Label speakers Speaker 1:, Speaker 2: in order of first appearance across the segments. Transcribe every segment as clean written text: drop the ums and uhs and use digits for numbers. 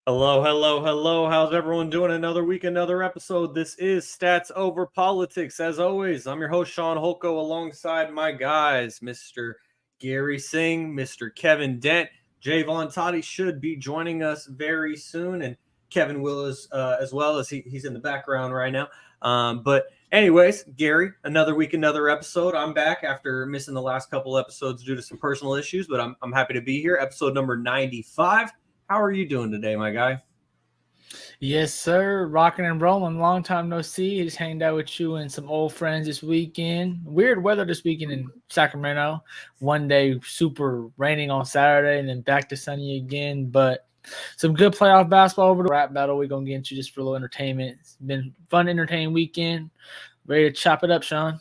Speaker 1: Hello, hello, hello. How's everyone doing? Another week, another episode. This is Stats Over Politics. As always, I'm your host, Shaun Holko, alongside my guys, Mr. Garry Singh, Mr. Kevin Dent. Jaevon Toddy should be joining us very soon, and Kevin will as well, as he's in the background right now. But anyways, Garry, another week, another episode. I'm back after missing the last couple episodes due to some personal issues, but I'm happy to be here. Episode number 95. How are you doing today, my guy?
Speaker 2: Yes, sir. Rocking and rolling. Long time no see. Just hanged out with you and some old friends this weekend. Weird weather this weekend in Sacramento. One day super raining on Saturday and then back to sunny again. But some good playoff basketball over the rap battle we're going to get into just for a little entertainment. It's been a fun, entertaining weekend. Ready to chop it up, Shaun?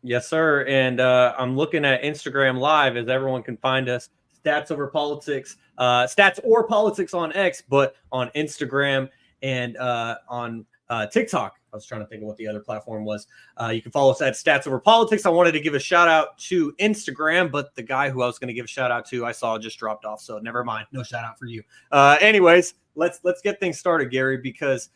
Speaker 1: Yes, sir. And I'm looking at Instagram Live, as everyone can find us. Stats Over Politics, Stats or Politics on X, but on Instagram and on TikTok. I was trying to think of what the other platform was. You can follow us at Stats Over Politics. I wanted to give a shout out to Instagram, but the guy who I was going to give a shout out to, I saw just dropped off. So never mind. No shout out for you. Anyways, let's get things started, Garry, because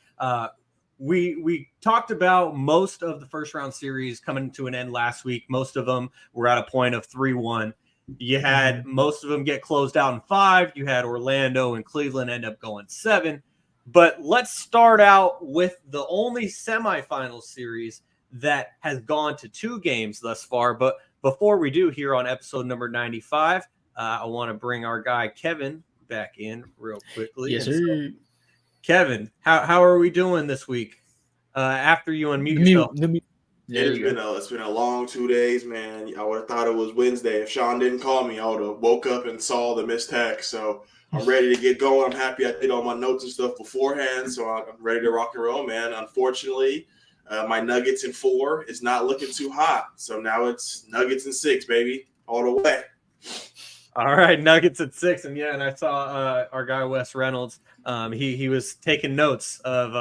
Speaker 1: we talked about most of the first round series coming to an end last week. Most of them were at a point of 3-1. You had most of them get closed out in 5. You had Orlando and Cleveland end up going 7. But let's start out with the only semifinal series that has gone to 2 games thus far. But before we do, here on episode number 95, I want to bring our guy Kevin back in real quickly.
Speaker 2: Yes, sir.
Speaker 1: So, Kevin, how are we doing this week? After you unmute yourself.
Speaker 3: It's been a long 2 days, man. I would have thought it was Wednesday. If Shaun didn't call me, I would have woke up and saw the missed text. So I'm ready to get going. I'm happy I did all my notes and stuff beforehand, so I'm ready to rock and roll, man. Unfortunately, my Nuggets in 4 is not looking too hot. So now it's Nuggets in 6, baby, all the way.
Speaker 1: All right, Nuggets at 6, and I saw our guy Wes Reynolds. He was taking notes of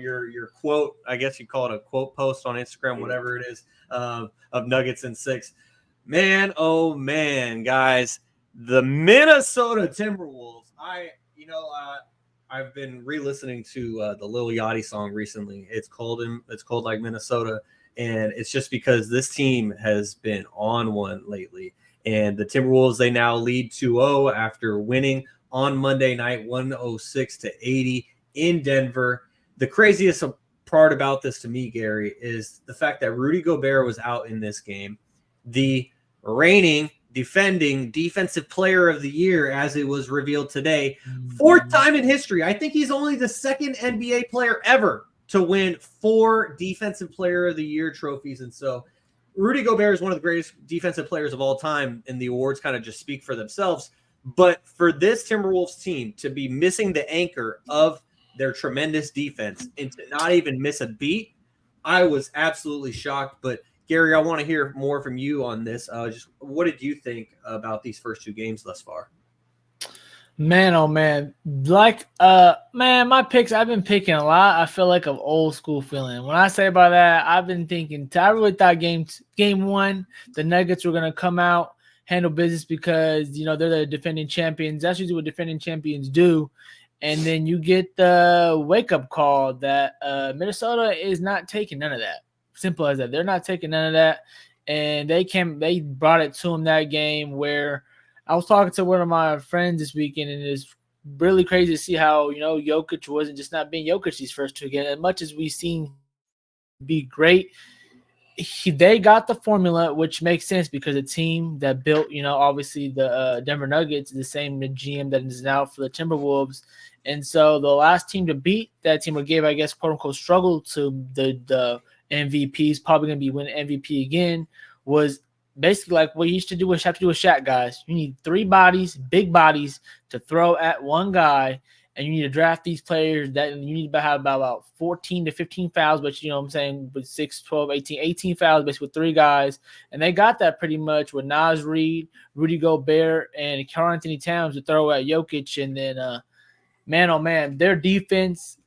Speaker 1: your quote. I guess you call it a quote post on Instagram, whatever it is, of Nuggets in 6. Man, oh man, guys, the Minnesota Timberwolves. I've been re-listening to the Lil Yachty song recently. It's called like Minnesota, and it's just because this team has been on one lately. And the Timberwolves, they now lead 2-0 after winning on Monday night, 106-80 in Denver. The craziest part about this to me, Garry, is the fact that Rudy Gobert was out in this game. The reigning defending Defensive Player of the Year, as it was revealed today. 4th time in history. I think he's only the 2nd NBA player ever to win 4 Defensive Player of the Year trophies. And so Rudy Gobert is one of the greatest defensive players of all time, and the awards kind of just speak for themselves. But for this Timberwolves team to be missing the anchor of their tremendous defense and to not even miss a beat, I was absolutely shocked. But Garry, I want to hear more from you on this. Just what did you think about these first 2 games thus far?
Speaker 2: Man, oh man, like man, my picks, I've been picking a lot. I feel like of old school feeling. When I say about that, I've been thinking. I really thought game 1, the Nuggets were gonna come out, handle business because they're the defending champions. That's usually what defending champions do. And then you get the wake up call that Minnesota is not taking none of that. Simple as that. They're not taking none of that, and they brought it to them that game where. I was talking to one of my friends this weekend, and it's really crazy to see how, Jokic wasn't just not being Jokic these first 2 games. As much as we've seen be great, they got the formula, which makes sense because the team that built, obviously the Denver Nuggets is the same GM that is now for the Timberwolves. And so the last team to beat that team or gave, I guess, quote unquote, struggle to the MVPs, probably going to be winning MVP again, was basically like what you used to do have to do with Shaq, guys. You need 3 bodies, big bodies, to throw at one guy, and you need to draft these players that you need to have about 14 to 15 fouls, but you know what I'm saying, with 6, 12, 18 fouls, basically with 3 guys. And they got that pretty much with Naz Reid, Rudy Gobert, and Karl Anthony Towns to throw at Jokic. And then, man, oh man, their defense,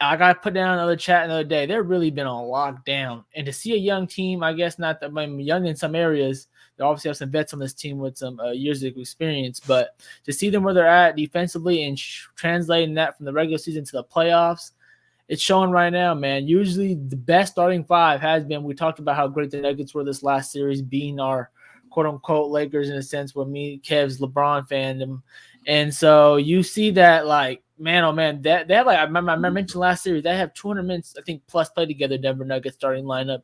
Speaker 2: I got to put down another chat another day. They've really been on lockdown. And to see a young team, I guess not that young in some areas, they obviously have some vets on this team with some years of experience, but to see them where they're at defensively and translating that from the regular season to the playoffs, it's showing right now, man. Usually the best starting 5 has been, we talked about how great the Nuggets were this last series, being our quote-unquote Lakers in a sense, with me, Kev's LeBron fandom. And so you see that, like, man, oh man, that they have, like I mentioned last series, they have 200 minutes, I think, plus played together, Denver Nuggets starting lineup.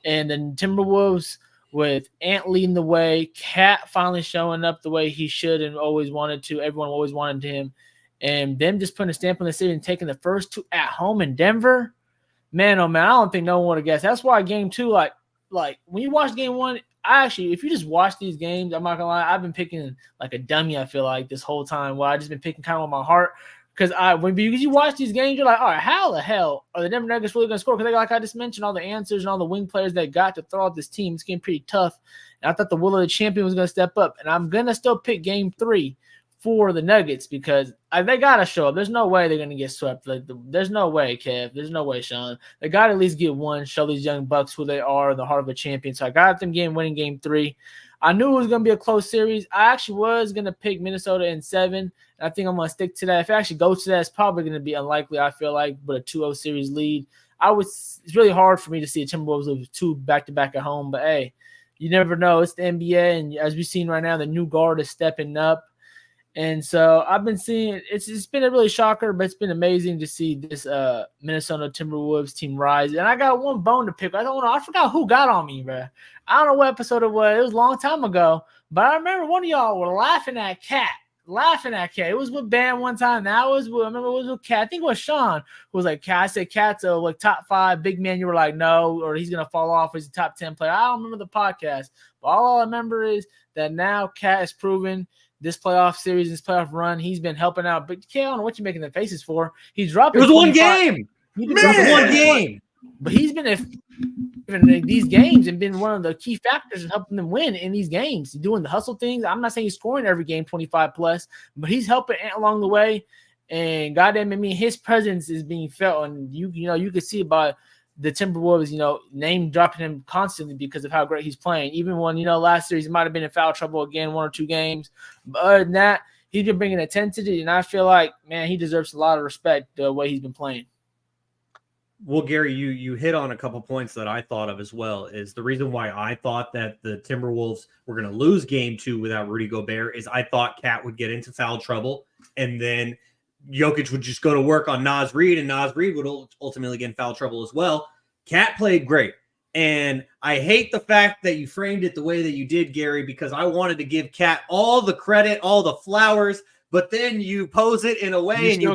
Speaker 2: And then Timberwolves with Ant leading the way, Cat finally showing up the way he should and always wanted to. Everyone always wanted him. And them just putting a stamp on the city and taking the first 2 at home in Denver. Man, oh man, I don't think no one would have guessed. That's why game 2, like when you watch game 1, if you just watch these games, I'm not gonna lie, I've been picking like a dummy, I feel like, this whole time. Well, I just been picking kind of with my heart. Because when you watch these games, you're like, all right, how the hell are the Denver Nuggets really going to score? Because like I just mentioned, all the answers and all the wing players they got to throw out this team, it's getting pretty tough. And I thought the will of the champion was going to step up. And I'm going to still pick game 3 for the Nuggets because they got to show up. There's no way they're going to get swept. There's no way, Kev. There's no way, Shaun. They got to at least get one, show these young Bucks who they are, the heart of a champion. So I got them winning game 3. I knew it was going to be a close series. I actually was going to pick Minnesota in 7. And I think I'm going to stick to that. If it actually goes to that, it's probably going to be unlikely, I feel like, but a 2-0 series lead. It's really hard for me to see a Timberwolves lose 2 back-to-back at home. But, hey, you never know. It's the NBA. And as we've seen right now, the new guard is stepping up. And so I've been seeing it's been a really shocker, but it's been amazing to see this Minnesota Timberwolves team rise. And I got one bone to pick. I forgot who got on me, bro. I don't know what episode it was. It was a long time ago. But I remember one of y'all were laughing at Cat. It was with Bam one time. I remember it was with Cat. I think it was Shaun who was like, Cat. I said Cat's like top 5 big man. You were like, no, or he's gonna fall off. He's a top 10 player. I don't remember the podcast, but all I remember is that now Cat is proven this playoff series, this playoff run, he's been helping out. But I don't know what you're making the faces for. He's dropping.
Speaker 1: It was one game. One game.
Speaker 2: But he's been in these games and been one of the key factors in helping them win in these games, doing the hustle things. I'm not saying he's scoring every game 25 plus, but he's helping along the way. And goddamn, I mean, his presence is being felt, and you could see it by the Timberwolves, name dropping him constantly because of how great he's playing. Even when, last series he might have been in foul trouble again, 1 or 2 games. But other than that, he's been bringing intensity, and I feel like, man, he deserves a lot of respect the way he's been playing.
Speaker 1: Well, Garry, you hit on a couple points that I thought of as well. Is the reason why I thought that the Timberwolves were going to lose game 2 without Rudy Gobert is I thought Cat would get into foul trouble, and then Jokic would just go to work on Naz Reid, and Naz Reid would ultimately get in foul trouble as well. Cat played great. And I hate the fact that you framed it the way that you did, Gary, because I wanted to give Cat all the credit, all the flowers, but then you pose it in a way and you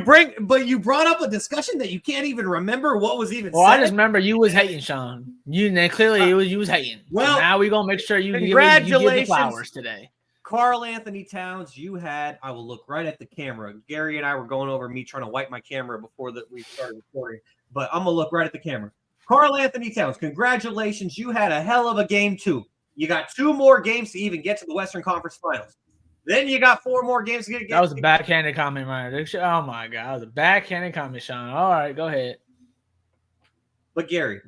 Speaker 1: brought up a discussion that you can't even remember what was even said.
Speaker 2: I just remember you was hating, Shaun. You was hating.
Speaker 1: Well,
Speaker 2: so now we're gonna make sure you give the flowers today.
Speaker 1: Karl Anthony Towns, I will look right at the camera. Gary and I were going over me trying to wipe my camera before we started recording, but I'm gonna look right at the camera. Karl Anthony Towns, congratulations. You had a hell of a game, too. You got 2 more games to even get to the Western Conference Finals. Then you got 4 more games to get.
Speaker 2: That was a backhanded comment, Ryan. Oh, my God. That was a backhanded comment, Shaun. All right, go ahead.
Speaker 1: But, Gary,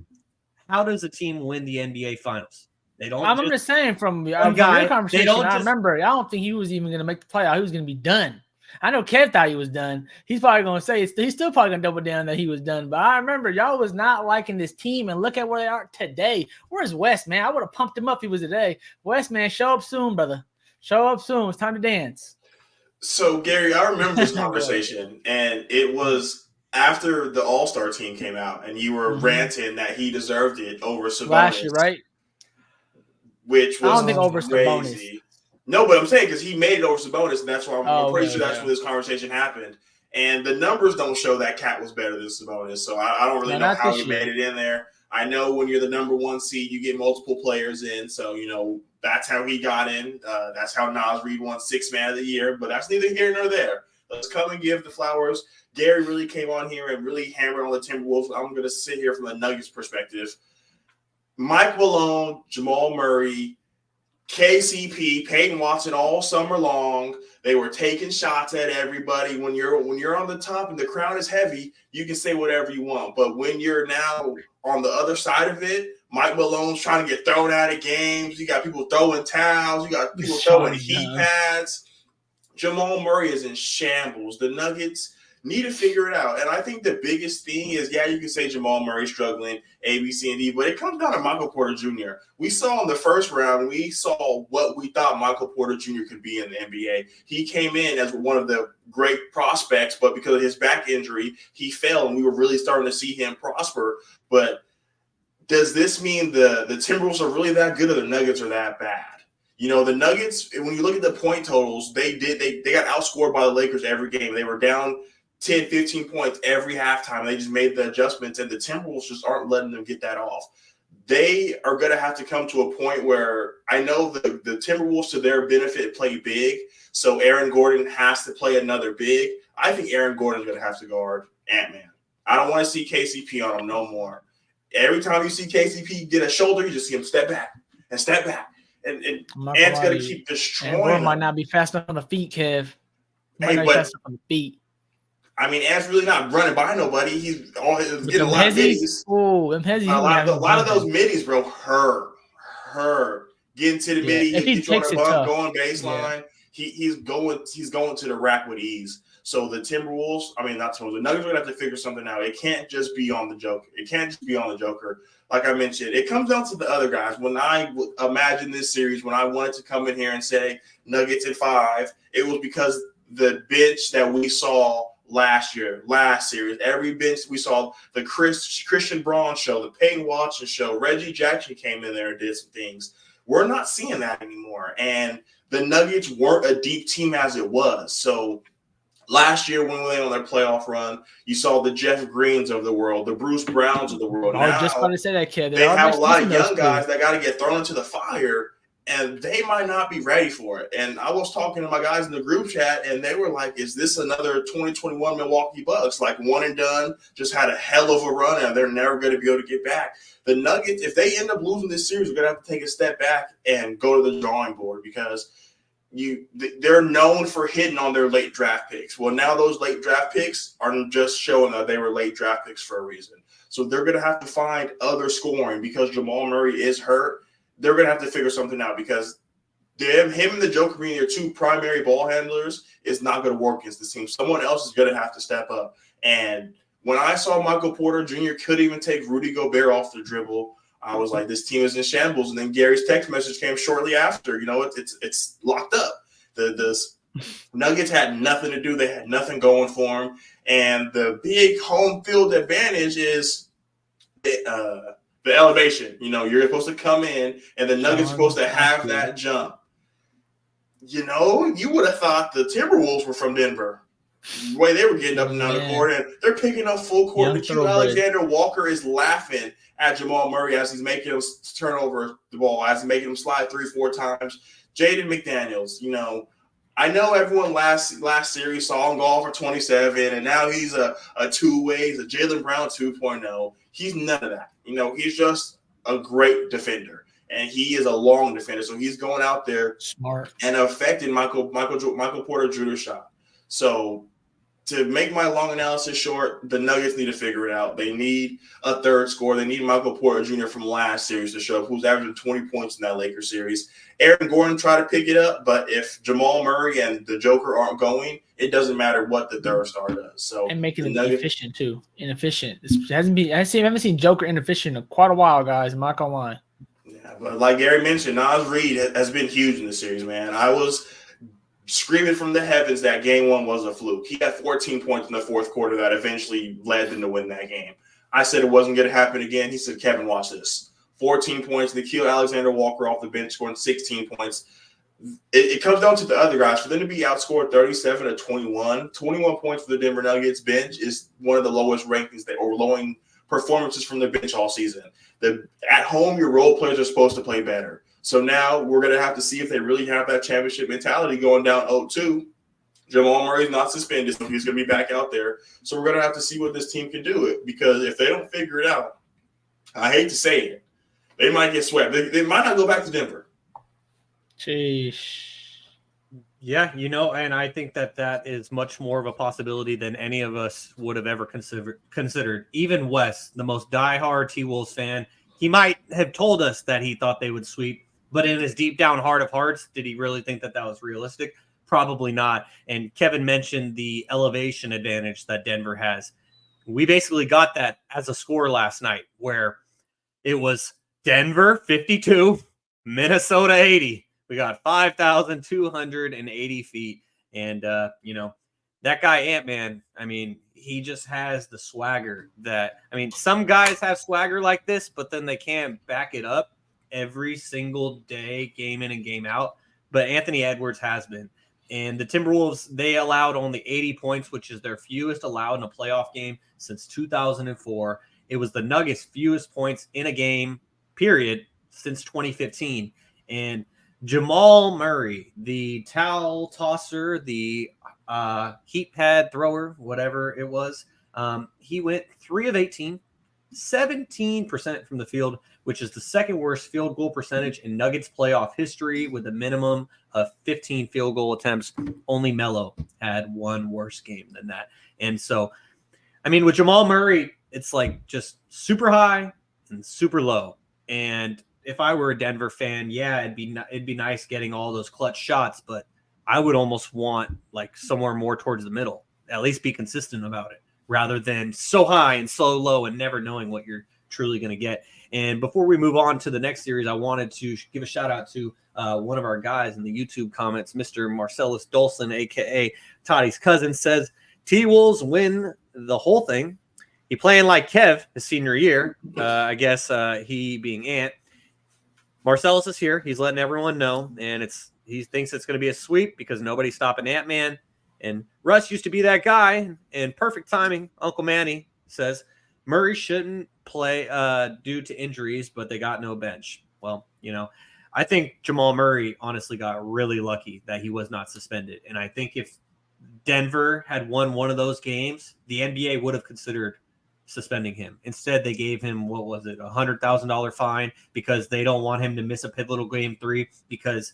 Speaker 1: how does a team win the NBA Finals? They don't.
Speaker 2: I'm just saying from your conversation, I remember, I don't think he was even going to make the playoff. He was going to be done. I know Kev thought he was done. He's probably going to say he's still probably going to double down that he was done. But I remember y'all was not liking this team, and look at where they are today. Where's West, man? I would have pumped him up if he was today. West, man, show up soon, brother. Show up soon. It's time to dance.
Speaker 3: So, Gary, I remember this conversation, and it was after the All-Star team came out, and you were ranting that he deserved it over Sabonis.
Speaker 2: Last year, right?
Speaker 3: Which was
Speaker 2: I don't think over
Speaker 3: crazy.
Speaker 2: Sabonis.
Speaker 3: No, but I'm saying because he made it over Sabonis, and that's why I'm pretty sure that's when this conversation happened. And the numbers don't show that Cat was better than Sabonis, so I don't really know how he made it in there. I know when you're the number 1 seed, you get multiple players in, so that's how he got in. That's how Nas Reed won 6th Man of the Year, but that's neither here nor there. Let's come and give the flowers. Gary really came on here and really hammered on the Timberwolves. I'm going to sit here from the Nuggets perspective. Mike Malone, Jamal Murray, KCP, Peyton Watson all summer long. They were taking shots at everybody. When you're on the top and the crowd is heavy, you can say whatever you want. But when you're now on the other side of it, Mike Malone's trying to get thrown out of games. You got people throwing towels. You got people throwing heat pads. Jamal Murray is in shambles. The Nuggets need to figure it out. And I think the biggest thing is, you can say Jamal Murray struggling, A, B, C, and D, but it comes down to Michael Porter Jr. We saw in the first round, we saw what we thought Michael Porter Jr. could be in the NBA. He came in as one of the great prospects, but because of his back injury, he fell, and we were really starting to see him prosper. But does this mean the Timberwolves are really that good or the Nuggets are that bad? The Nuggets, when you look at the point totals, they got outscored by the Lakers every game. They were down 10, 15 points every halftime. They just made the adjustments, and the Timberwolves just aren't letting them get that off. They are going to have to come to a point where I know the Timberwolves, to their benefit, play big, so Aaron Gordon has to play another big. I think Aaron Gordon's going to have to guard Ant-Man. I don't want to see KCP on him no more. Every time you see KCP get a shoulder, you just see him step back and step back. And Ant's going to keep destroying him.
Speaker 2: Gordon might not be fast enough on the feet, Kev. Fast enough on the feet.
Speaker 3: I mean, Ant's really not running by nobody. He's getting a lot of middies.
Speaker 2: Oh,
Speaker 3: a lot of those middies, bro, hurt. Getting to the midi, he's going baseline. Yeah. He's going to the rack with ease. So the Timberwolves, the Nuggets are going to have to figure something out. It can't just be on the Joker. Like I mentioned, it comes down to the other guys. When I imagined this series, when I wanted to come in here and say Nuggets at 5, it was because the bench that we saw last series, every bench we saw, the Christian Braun show, the Peyton Watson show, Reggie Jackson came in there and did some things. We're not seeing that anymore. And the Nuggets weren't a deep team as it was. So last year when we went on their playoff run, you saw the Jeff Greens of the world, the Bruce Browns of the world.
Speaker 2: I was just about to say that, kid.
Speaker 3: They have a lot of young guys that got to get thrown into the fire, and they might not be ready for it. And I was talking to my guys in the group chat, and they were like, is this another 2021 Milwaukee Bucks? Like one and done, just had a hell of a run, and they're never going to be able to get back. The Nuggets, if they end up losing this series, we're going to have to take a step back and go to the drawing board because they're known for hitting on their late draft picks. Well, now those late draft picks are just showing that they were late draft picks for a reason. So they're going to have to find other scoring because Jamal Murray is hurt. They're going to have to figure something out because him and the Joker being their 2 primary ball handlers is not going to work against the team. Someone else is going to have to step up. And when I saw Michael Porter Jr. couldn't even take Rudy Gobert off the dribble, I was like, this team is in shambles. And then Gary's text message came shortly after. It's locked up. The Nuggets had nothing to do. They had nothing going for them. And the big home field advantage is the elevation. You're supposed to come in, and the Nuggets are supposed to have that jump. You would have thought the Timberwolves were from Denver. The way they were getting up and down the court, and they're picking up full court. Nikhil Alexander-Walker is laughing at Jamal Murray as he's making him turn over the ball, as he's making him slide 3-4 times. Jaden McDaniels, I know everyone last series saw him go for 27, and now he's a two-way. He's a Jaylen Brown 2.0. He's none of that. He's just a great defender, and he is a long defender. So he's going out there
Speaker 2: smart
Speaker 3: and affecting Michael Porter Jr.'s shot. So to make my long analysis short, the Nuggets need to figure it out. They need a third scorer. They need Michael Porter Jr. from last series to show up, who's averaging 20 points in that Lakers series. Aaron Gordon tried to pick it up, but if Jamal Murray and the Joker aren't going, it doesn't matter what the third star does. So
Speaker 2: and making it efficient too. Inefficient. I haven't seen Joker inefficient in quite a while, guys. I'm not gonna lie.
Speaker 3: Yeah, but like Gary mentioned, Naz Reid has been huge in the series, man. I was screaming from the heavens that game one was a fluke. He had 14 points in the fourth quarter that eventually led them to win that game. I said it wasn't going to happen again. He said, Kevin, watch this. 14 points. Nikhil Alexander-Walker off the bench scoring 16 points. It comes down to the other guys. For them to be outscored 37-21, 21 points for the Denver Nuggets bench is one of the lowest rankings or lowing performances from the bench all season. At home, your role players are supposed to play better. So now we're going to have to see if they really have that championship mentality going down 0-2. Jamal Murray's not suspended, so he's going to be back out there. So we're going to have to see what this team can do. Because if they don't figure it out, I hate to say it, they might get swept. They might not go back to Denver.
Speaker 2: Sheesh.
Speaker 1: Yeah, and I think that is much more of a possibility than any of us would have ever considered. Even Wes, the most diehard T-Wolves fan, he might have told us that he thought they would sweep. But in his deep down heart of hearts, did he really think that was realistic? Probably not. And Kevin mentioned the elevation advantage that Denver has. We basically got that as a score last night, where it was Denver 52, Minnesota 80. We got 5,280 feet. And, that guy Ant-Man, he just has the swagger some guys have swagger like this, but then they can't back it up every single day, game in and game out. But Anthony Edwards has been. And the Timberwolves, they allowed only 80 points, which is their fewest allowed in a playoff game since 2004. It was the Nuggets' fewest points in a game, period, since 2015. And Jamal Murray, the towel tosser, the heat pad thrower, whatever it was, he went 3 of 18, 17% from the field, which is the second worst field goal percentage in Nuggets playoff history with a minimum of 15 field goal attempts. Only Melo had one worse game than that. And so, with Jamal Murray, it's like just super high and super low. And if I were a Denver fan, yeah, it'd be nice getting all those clutch shots, but I would almost want like somewhere more towards the middle. At least be consistent about it, rather than so high and so low and never knowing what you're truly going to get. And before we move on to the next series, I wanted to give a shout out to one of our guys in the YouTube comments, Mr. Marcellus Dolson, aka Toddy's cousin, says T-Wolves win the whole thing. He playing like Kev his senior year. I guess he being Ant. Marcellus is here. He's letting everyone know, and he thinks it's going to be a sweep because nobody's stopping Ant-Man. And Russ used to be that guy, and perfect timing. Uncle Manny says Murray shouldn't play due to injuries, but they got no bench. Well, I think Jamal Murray honestly got really lucky that he was not suspended. And I think if Denver had won one of those games, the NBA would have considered suspending him. Instead, they gave him, what was it, $100,000 fine because they don't want him to miss a pivotal game 3 because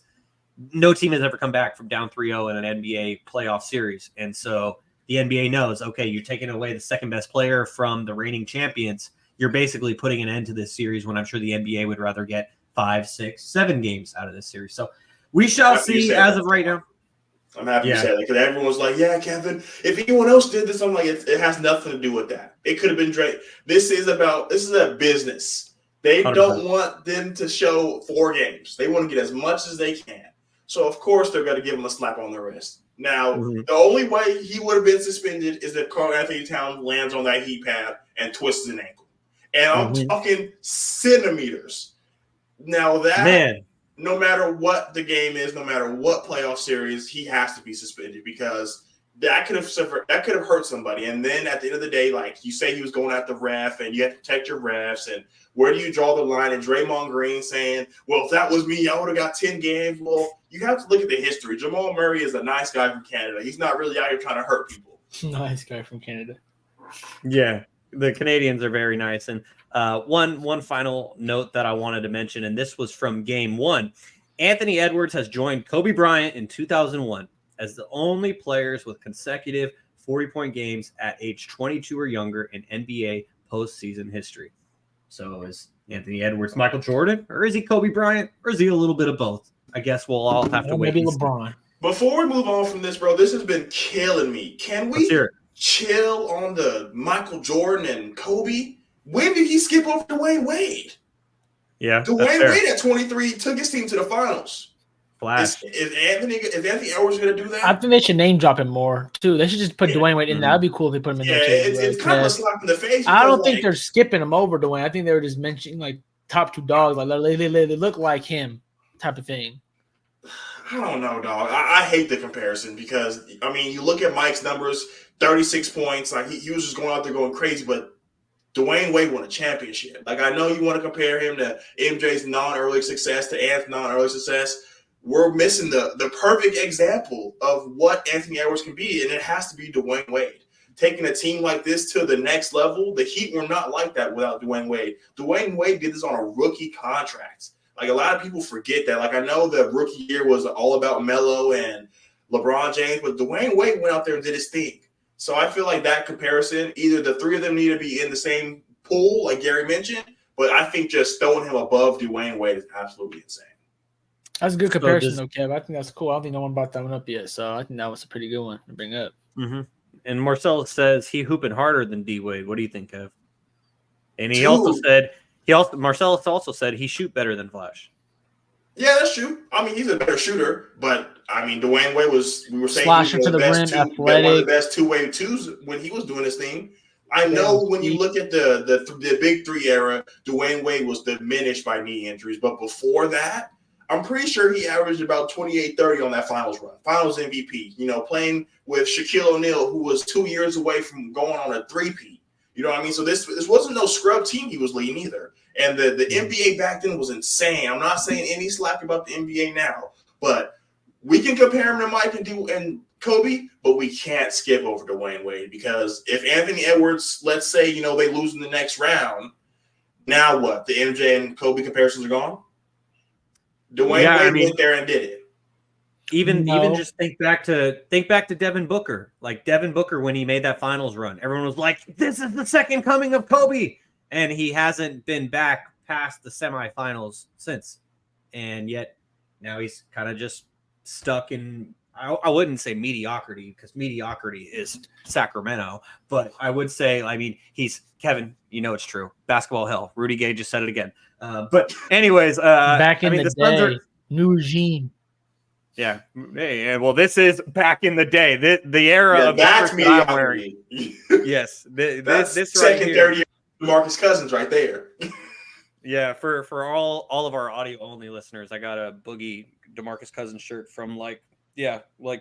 Speaker 1: no team has ever come back from down 3-0 in an NBA playoff series. And so the NBA knows, okay, you're taking away the second best player from the reigning champions. You're basically putting an end to this series when I'm sure the NBA would rather get 5, 6, 7 games out of this series. So we shall see as of right now.
Speaker 3: I'm happy to say that because everyone's like, yeah, Kevin, if anyone else did this, I'm like, it has nothing to do with that. It could have been Drake. This is a business. They 100%. Don't want them to show 4 games. They want to get as much as they can. So, of course, they're going to give him a slap on the wrist. Now, The only way he would have been suspended is if Karl Anthony Towns lands on that heat pad and twists an ankle. And I'm talking centimeters. Now that, no matter what the game is, no matter what playoff series, he has to be suspended because that could have hurt somebody. And then at the end of the day, like you say, he was going at the ref, and you have to protect your refs. And where do you draw the line? And Draymond Green saying, "Well, if that was me, I would have got 10 games." Well, you have to look at the history. Jamal Murray is a nice guy from Canada. He's not really out here trying to hurt people.
Speaker 2: Nice guy from Canada.
Speaker 1: Yeah, the Canadians are very nice. And one final note that I wanted to mention, and this was from Game 1. Anthony Edwards has joined Kobe Bryant in 2001 as the only players with consecutive 40-point games at age 22 or younger in NBA postseason history. So is Anthony Edwards Michael Jordan, or is he Kobe Bryant, or is he a little bit of both? I guess we'll all have to wait.
Speaker 2: Maybe LeBron.
Speaker 3: Before we move on from this, bro, this has been killing me. Can we chill on the Michael Jordan and Kobe? When did he skip over Dwayne Wade?
Speaker 1: Yeah,
Speaker 3: Dwayne Wade at 23 took his team to the finals.
Speaker 1: Flash.
Speaker 3: Is Anthony Edwards going to do that?
Speaker 2: I think they should name drop him more too. They should just put Dwayne Wade in there. That'd be cool if they put him in there.
Speaker 3: It's kind of a slap in the face.
Speaker 2: I don't think they're skipping him over Dwayne. I think they were just mentioning like top two dogs, like they look like him type of thing.
Speaker 3: I don't know, dog. I hate the comparison because I mean, you look at Mike's numbers, 36 points. Like he was just going out there going crazy, but Dwayne Wade won a championship. Like I know you want to compare him to MJ's non-early success to Anthony's non-early success. We're missing the perfect example of what Anthony Edwards can be, and it has to be Dwayne Wade. Taking a team like this to the next level, the Heat were not like that without Dwayne Wade. Dwayne Wade did this on a rookie contract. Like a lot of people forget that. Like I know the rookie year was all about Melo and LeBron James, but Dwayne Wade went out there and did his thing. So I feel like that comparison, either the three of them need to be in the same pool, like Garry mentioned, but I think just throwing him above Dwayne Wade is absolutely insane.
Speaker 2: That's a good comparison, though, Kev. I think that's cool. I don't think no one brought that one up yet, so I think that was a pretty good one to bring up.
Speaker 1: Mm-hmm. And Marcel says he hooping harder than D Wade. What do you think, Kev? And he also said Marcellus also said he shoot better than Flash.
Speaker 3: Yeah, that's true. I mean, he's a better shooter, but I mean, Dwayne Wade we were saying
Speaker 2: slashing to the rim,
Speaker 3: athletic, one of the best two-way twos when he was doing his thing. I know when you look at the big three era, Dwayne Wade was diminished by knee injuries, but before that, I'm pretty sure he averaged about 28-30 on that finals run. Finals MVP, playing with Shaquille O'Neal, who was 2 years away from going on a three-peat. You know what I mean? So this wasn't no scrub team he was leading either. And the NBA back then was insane. I'm not saying any slack about the NBA now, but we can compare him to Mike and Kobe, but we can't skip over Dwayne Wade because if Anthony Edwards, let's say, they lose in the next round, now what? The MJ and Kobe comparisons are gone? Dwayne Wade went there and did it.
Speaker 1: Even just think back to Devin Booker. Like Devin Booker when he made that finals run. Everyone was like, this is the second coming of Kobe. And he hasn't been back past the semifinals since. And yet now he's kind of just stuck in, I wouldn't say mediocrity because mediocrity is Sacramento. But I would say, he's Kevin, it's true. Basketball hell. Rudy Gay just said it again. But anyways,
Speaker 2: back in the day, new regime.
Speaker 1: Yeah. Hey, well, this is back in the day. The era of
Speaker 3: that's
Speaker 1: the I'm wearing. Yes.
Speaker 3: That's
Speaker 1: this
Speaker 3: second,
Speaker 1: right
Speaker 3: third year Marcus Cousins right there.
Speaker 1: Yeah, for all of our audio only listeners, I got a Boogie DeMarcus Cousins shirt from like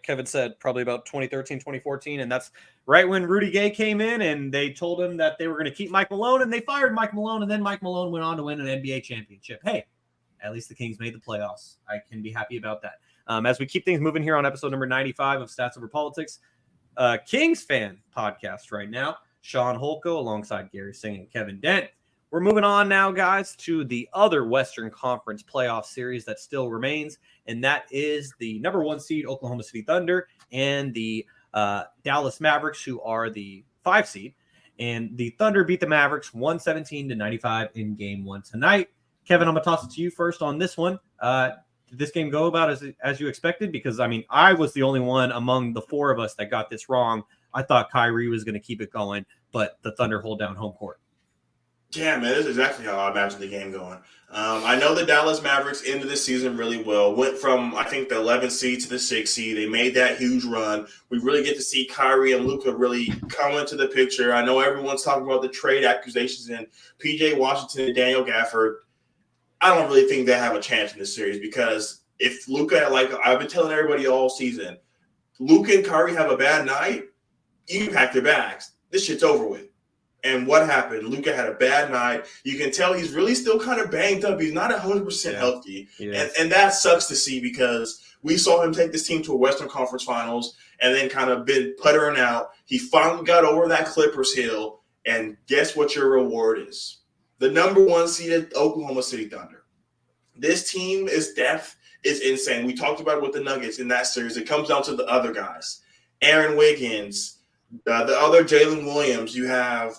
Speaker 1: Kevin said, probably about 2013, 2014. And that's right when Rudy Gay came in and they told him that they were going to keep Mike Malone and they fired Mike Malone. And then Mike Malone went on to win an NBA championship. Hey, at least the Kings made the playoffs. I can be happy about that. As we keep things moving here on episode number 95 of Stats Over Politics, Kings fan podcast right now, Shaun Holko alongside Garry Singh and Kevin Dent. We're moving on now, guys, to the other Western Conference playoff series that still remains, and that is the number 1 seed Oklahoma City Thunder and the Dallas Mavericks, who are the 5 seed. And the Thunder beat the Mavericks 117-95 in Game 1 tonight. Kevin, I'm going to toss it to you first on this one. Did this game go about as you expected? Because, I was the only one among the 4 of us that got this wrong. I thought Kyrie was going to keep it going, but the Thunder hold down home court.
Speaker 3: Yeah, man, this is exactly how I imagine the game going. I know the Dallas Mavericks ended the season really well. Went from, I think, the 11th seed to the 6th seed. They made that huge run. We really get to see Kyrie and Luka really come into the picture. I know everyone's talking about the trade accusations and P.J. Washington and Daniel Gafford. I don't really think they have a chance in this series because if Luka, like I've been telling everybody all season, Luka and Kyrie have a bad night, you can pack their bags. This shit's over with. And what happened? Luka had a bad night. You can tell he's really still kind of banged up. He's not 100% healthy. And that sucks to see because we saw him take this team to a Western Conference Finals and then kind of been puttering out. He finally got over that Clippers hill. And guess what your reward is? The number 1 seeded Oklahoma City Thunder. This team is depth is insane. We talked about it with the Nuggets in that series. It comes down to the other guys. Aaron Wiggins, the other Jalen Williams, you have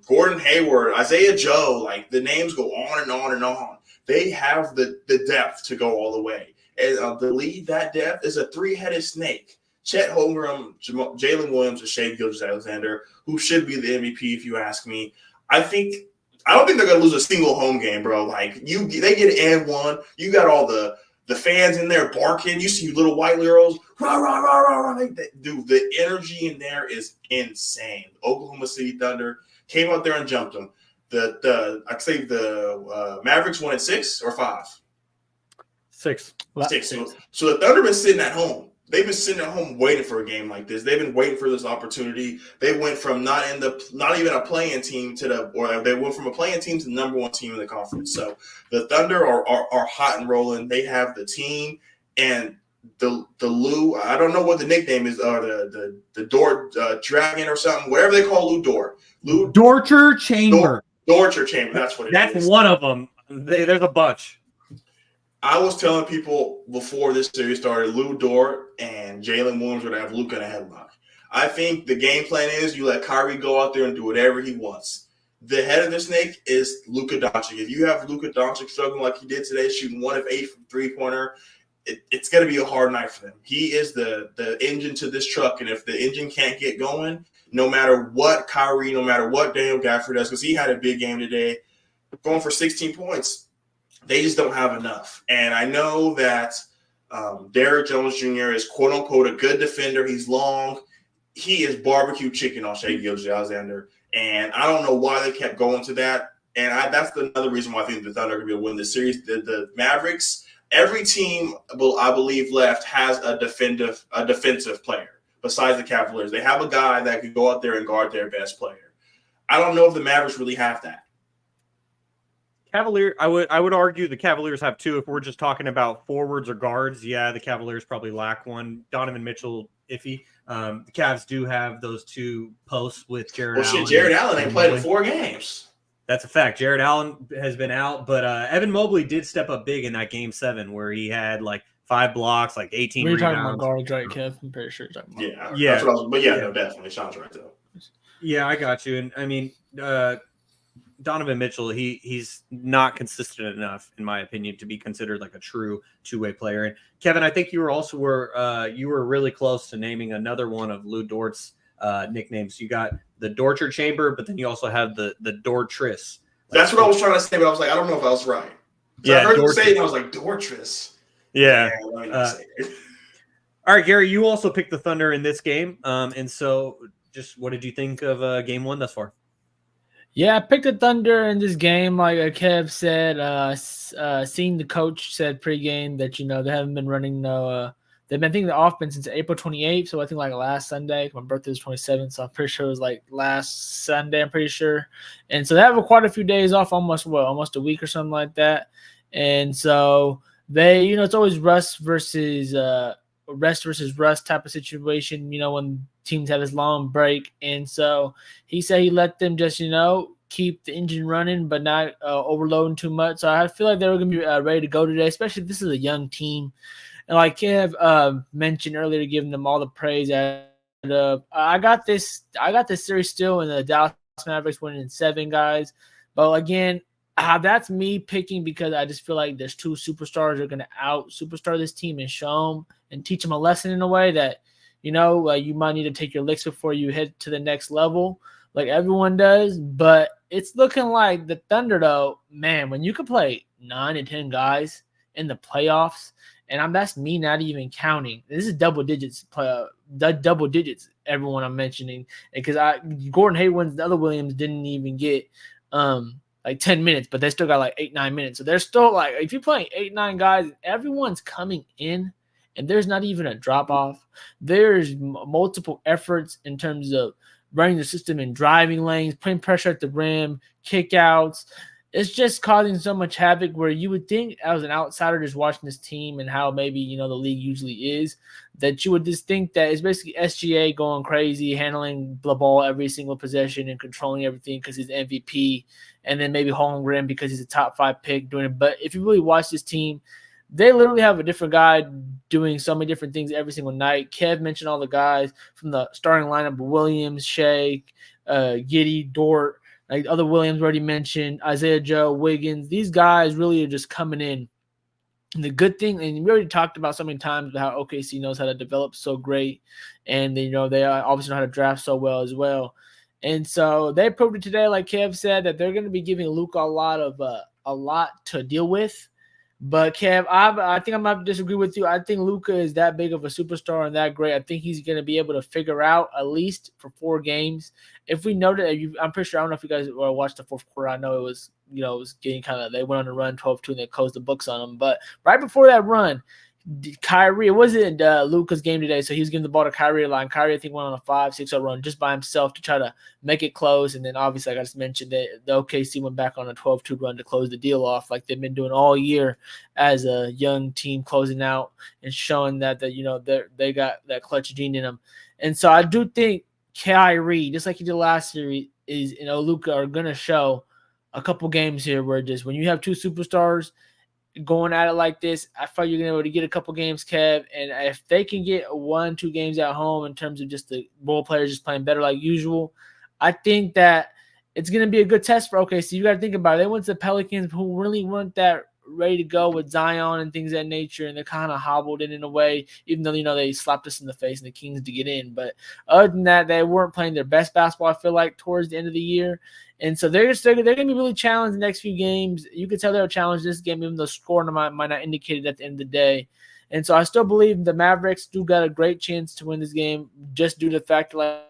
Speaker 3: Gordon Hayward, Isaiah Joe, like the names go on and on and on. They have the depth to go all the way. And to lead that depth is a 3-headed snake. Chet Holmgren, Jalen Williams, and Shai Gilgeous-Alexander, who should be the MVP if you ask me. I don't think they're gonna lose a single home game, bro. Like they get and one. You got all the fans in there barking. You see little white girls, rah, rah, rah, rah, rah. Dude, the energy in there is insane. Oklahoma City Thunder came out there and jumped them. I'd say the Mavericks won at 6 or 5.
Speaker 1: 6.
Speaker 3: 6. So the Thunder been sitting at home. They've been sitting at home waiting for a game like this. They've been waiting for this opportunity. They went from not even a playing team they went from a playing team to the number 1 team in the conference. So the Thunder are hot and rolling. They have the team and the Lou. I don't know what the nickname is, or the Dort Dragon or something. Whatever they call Lou Dort.
Speaker 4: Dorcher Chamber.
Speaker 3: Dorcher Chamber. That's what it is.
Speaker 1: That's one of them. There's a bunch.
Speaker 3: I was telling people before this series started, Lou Dort and Jalen Williams would have Luka in a headlock. I think the game plan is you let Kyrie go out there and do whatever he wants. The head of the snake is Luka Doncic. If you have Luka Doncic struggling like he did today, shooting 1 of 8 from three-pointer, it's going to be a hard night for them. He is the engine to this truck, and if the engine can't get going, no matter what Kyrie, no matter what Daniel Gafford does, because he had a big game today, going for 16 points, they just don't have enough. And I know that Derrick Jones Jr. is quote-unquote a good defender. He's long. He is barbecue chicken on Shai Gilgeous-Alexander. And I don't know why they kept going to that. And that's another reason why I think the Thunder are going to be able to win this series. The Mavericks, every team, I believe, left has a defensive player besides the Cavaliers. They have a guy that can go out there and guard their best player. I don't know if the Mavericks really have that.
Speaker 1: Cavalier, I would argue the Cavaliers have 2. If we're just talking about forwards or guards, yeah, the Cavaliers probably lack one. Donovan Mitchell, iffy. The Cavs do have those 2 posts with Jared Allen.
Speaker 3: Jared Allen ain't played in 4 games.
Speaker 1: That's a fact. Jared Allen has been out, but Evan Mobley did step up big in that Game 7 where he had like 5 blocks, like 18 rebounds.
Speaker 2: We're talking about guard, right, Kev? I'm pretty sure you're talking about.
Speaker 3: Yeah. That's what no, definitely. Sean's right, though.
Speaker 1: Yeah, I got you. And I mean, Donovan Mitchell, he's not consistent enough, in my opinion, to be considered like a true 2-way player. And Kevin, I think you were really close to naming another one of Lou Dort's nicknames. You got the Dorcher Chamber, but then you also have the Dortress.
Speaker 3: That's what I was trying to say, but I was like, I don't know if I was right. So I heard you say it, and I was like, Dortress.
Speaker 1: Yeah.
Speaker 3: Let me not say it.
Speaker 1: All right, Gary, you also picked the Thunder in this game. And so just what did you think of Game 1 thus far?
Speaker 2: Yeah, I picked the Thunder in this game. Like Kev said, seeing the coach said pregame that, they haven't been running they've been thinking the offense since April 28th. So I think like last Sunday, my birthday was 27th. So I'm pretty sure it was like last Sunday, I'm pretty sure. And so they have quite a few days off, almost a week or something like that. And so they, it's always rest versus rust type of situation, when teams have this long break. And so he said he let them just, keep the engine running, but not overloading too much. So I feel like they were going to be ready to go today, especially if this is a young team. And like Kev mentioned earlier, giving them all the praise. I got this series still in the Dallas Mavericks winning in 7, guys. But again, that's me picking because I just feel like there's 2 superstars that are going to out-superstar this team and show them and teach them a lesson in a way that, you might need to take your licks before you head to the next level. like everyone does. But it's looking like the Thunder, though, man, when you could play 9 to 10 guys in the playoffs, and that's me not even counting. This is double digits, double digits, everyone I'm mentioning. Because Gordon Hayward and the other Williams didn't even get like 10 minutes, but they still got like 8-9 minutes. So they're still like, if you're playing 8-9 guys, everyone's coming in and there's not even a drop off. There's multiple efforts in terms of running the system in driving lanes, putting pressure at the rim, kickouts. It's just causing so much havoc where you would think, as an outsider just watching this team and how maybe, the league usually is, that you would just think that it's basically SGA going crazy, handling the ball every single possession and controlling everything because he's MVP, and then maybe Holmgren because he's a top 5 pick doing it. But if you really watch this team, they literally have a different guy doing so many different things every single night. Kev mentioned all the guys from the starting lineup: Williams, Shea, Giddey, Dort. Like other Williams already mentioned, Isaiah Joe, Wiggins. These guys really are just coming in. And the good thing, and we already talked about so many times about how OKC knows how to develop so great, and they obviously know how to draft so well as well. And so they proved it today, like Kev said, that they're going to be giving Luka a lot to deal with. But Kev, I think I'm going to disagree with you. I think Luka is that big of a superstar and that great. I think he's going to be able to figure out, at least for 4 games. If we noted, I'm pretty sure, I don't know if you guys watched the fourth quarter. I know it was, it was getting kind of, they went on a run 12-2 and they closed the books on them. But right before that run, Kyrie, it wasn't Luka's game today, so he was giving the ball to Kyrie a lot. Kyrie, I think, went on a 5-6-0 run just by himself to try to make it close. And then, obviously, like I just mentioned, the OKC went back on a 12-2 run to close the deal off, like they've been doing all year as a young team, closing out and showing that they got that clutch gene in them. And so I do think Kyrie, just like he did last series, Luka are going to show a couple games here where just when you have 2 superstars going at it like this, I feel you're going to be able to get a couple games, Kev. And if they can get 1-2 games at home in terms of just the role players just playing better like usual, I think that it's going to be a good test for OKC. You got to think about it. They went to the Pelicans who really weren't that ready to go with Zion and things of that nature, and they kind of hobbled it in a way, even though, they slapped us in the face and the Kings to get in. But other than that, they weren't playing their best basketball, I feel like, towards the end of the year. And so they're going to be really challenged the next few games. You could tell they'll challenge this game, even though scoring might not indicate it at the end of the day. And so I still believe the Mavericks do got a great chance to win this game just due to the fact that, like I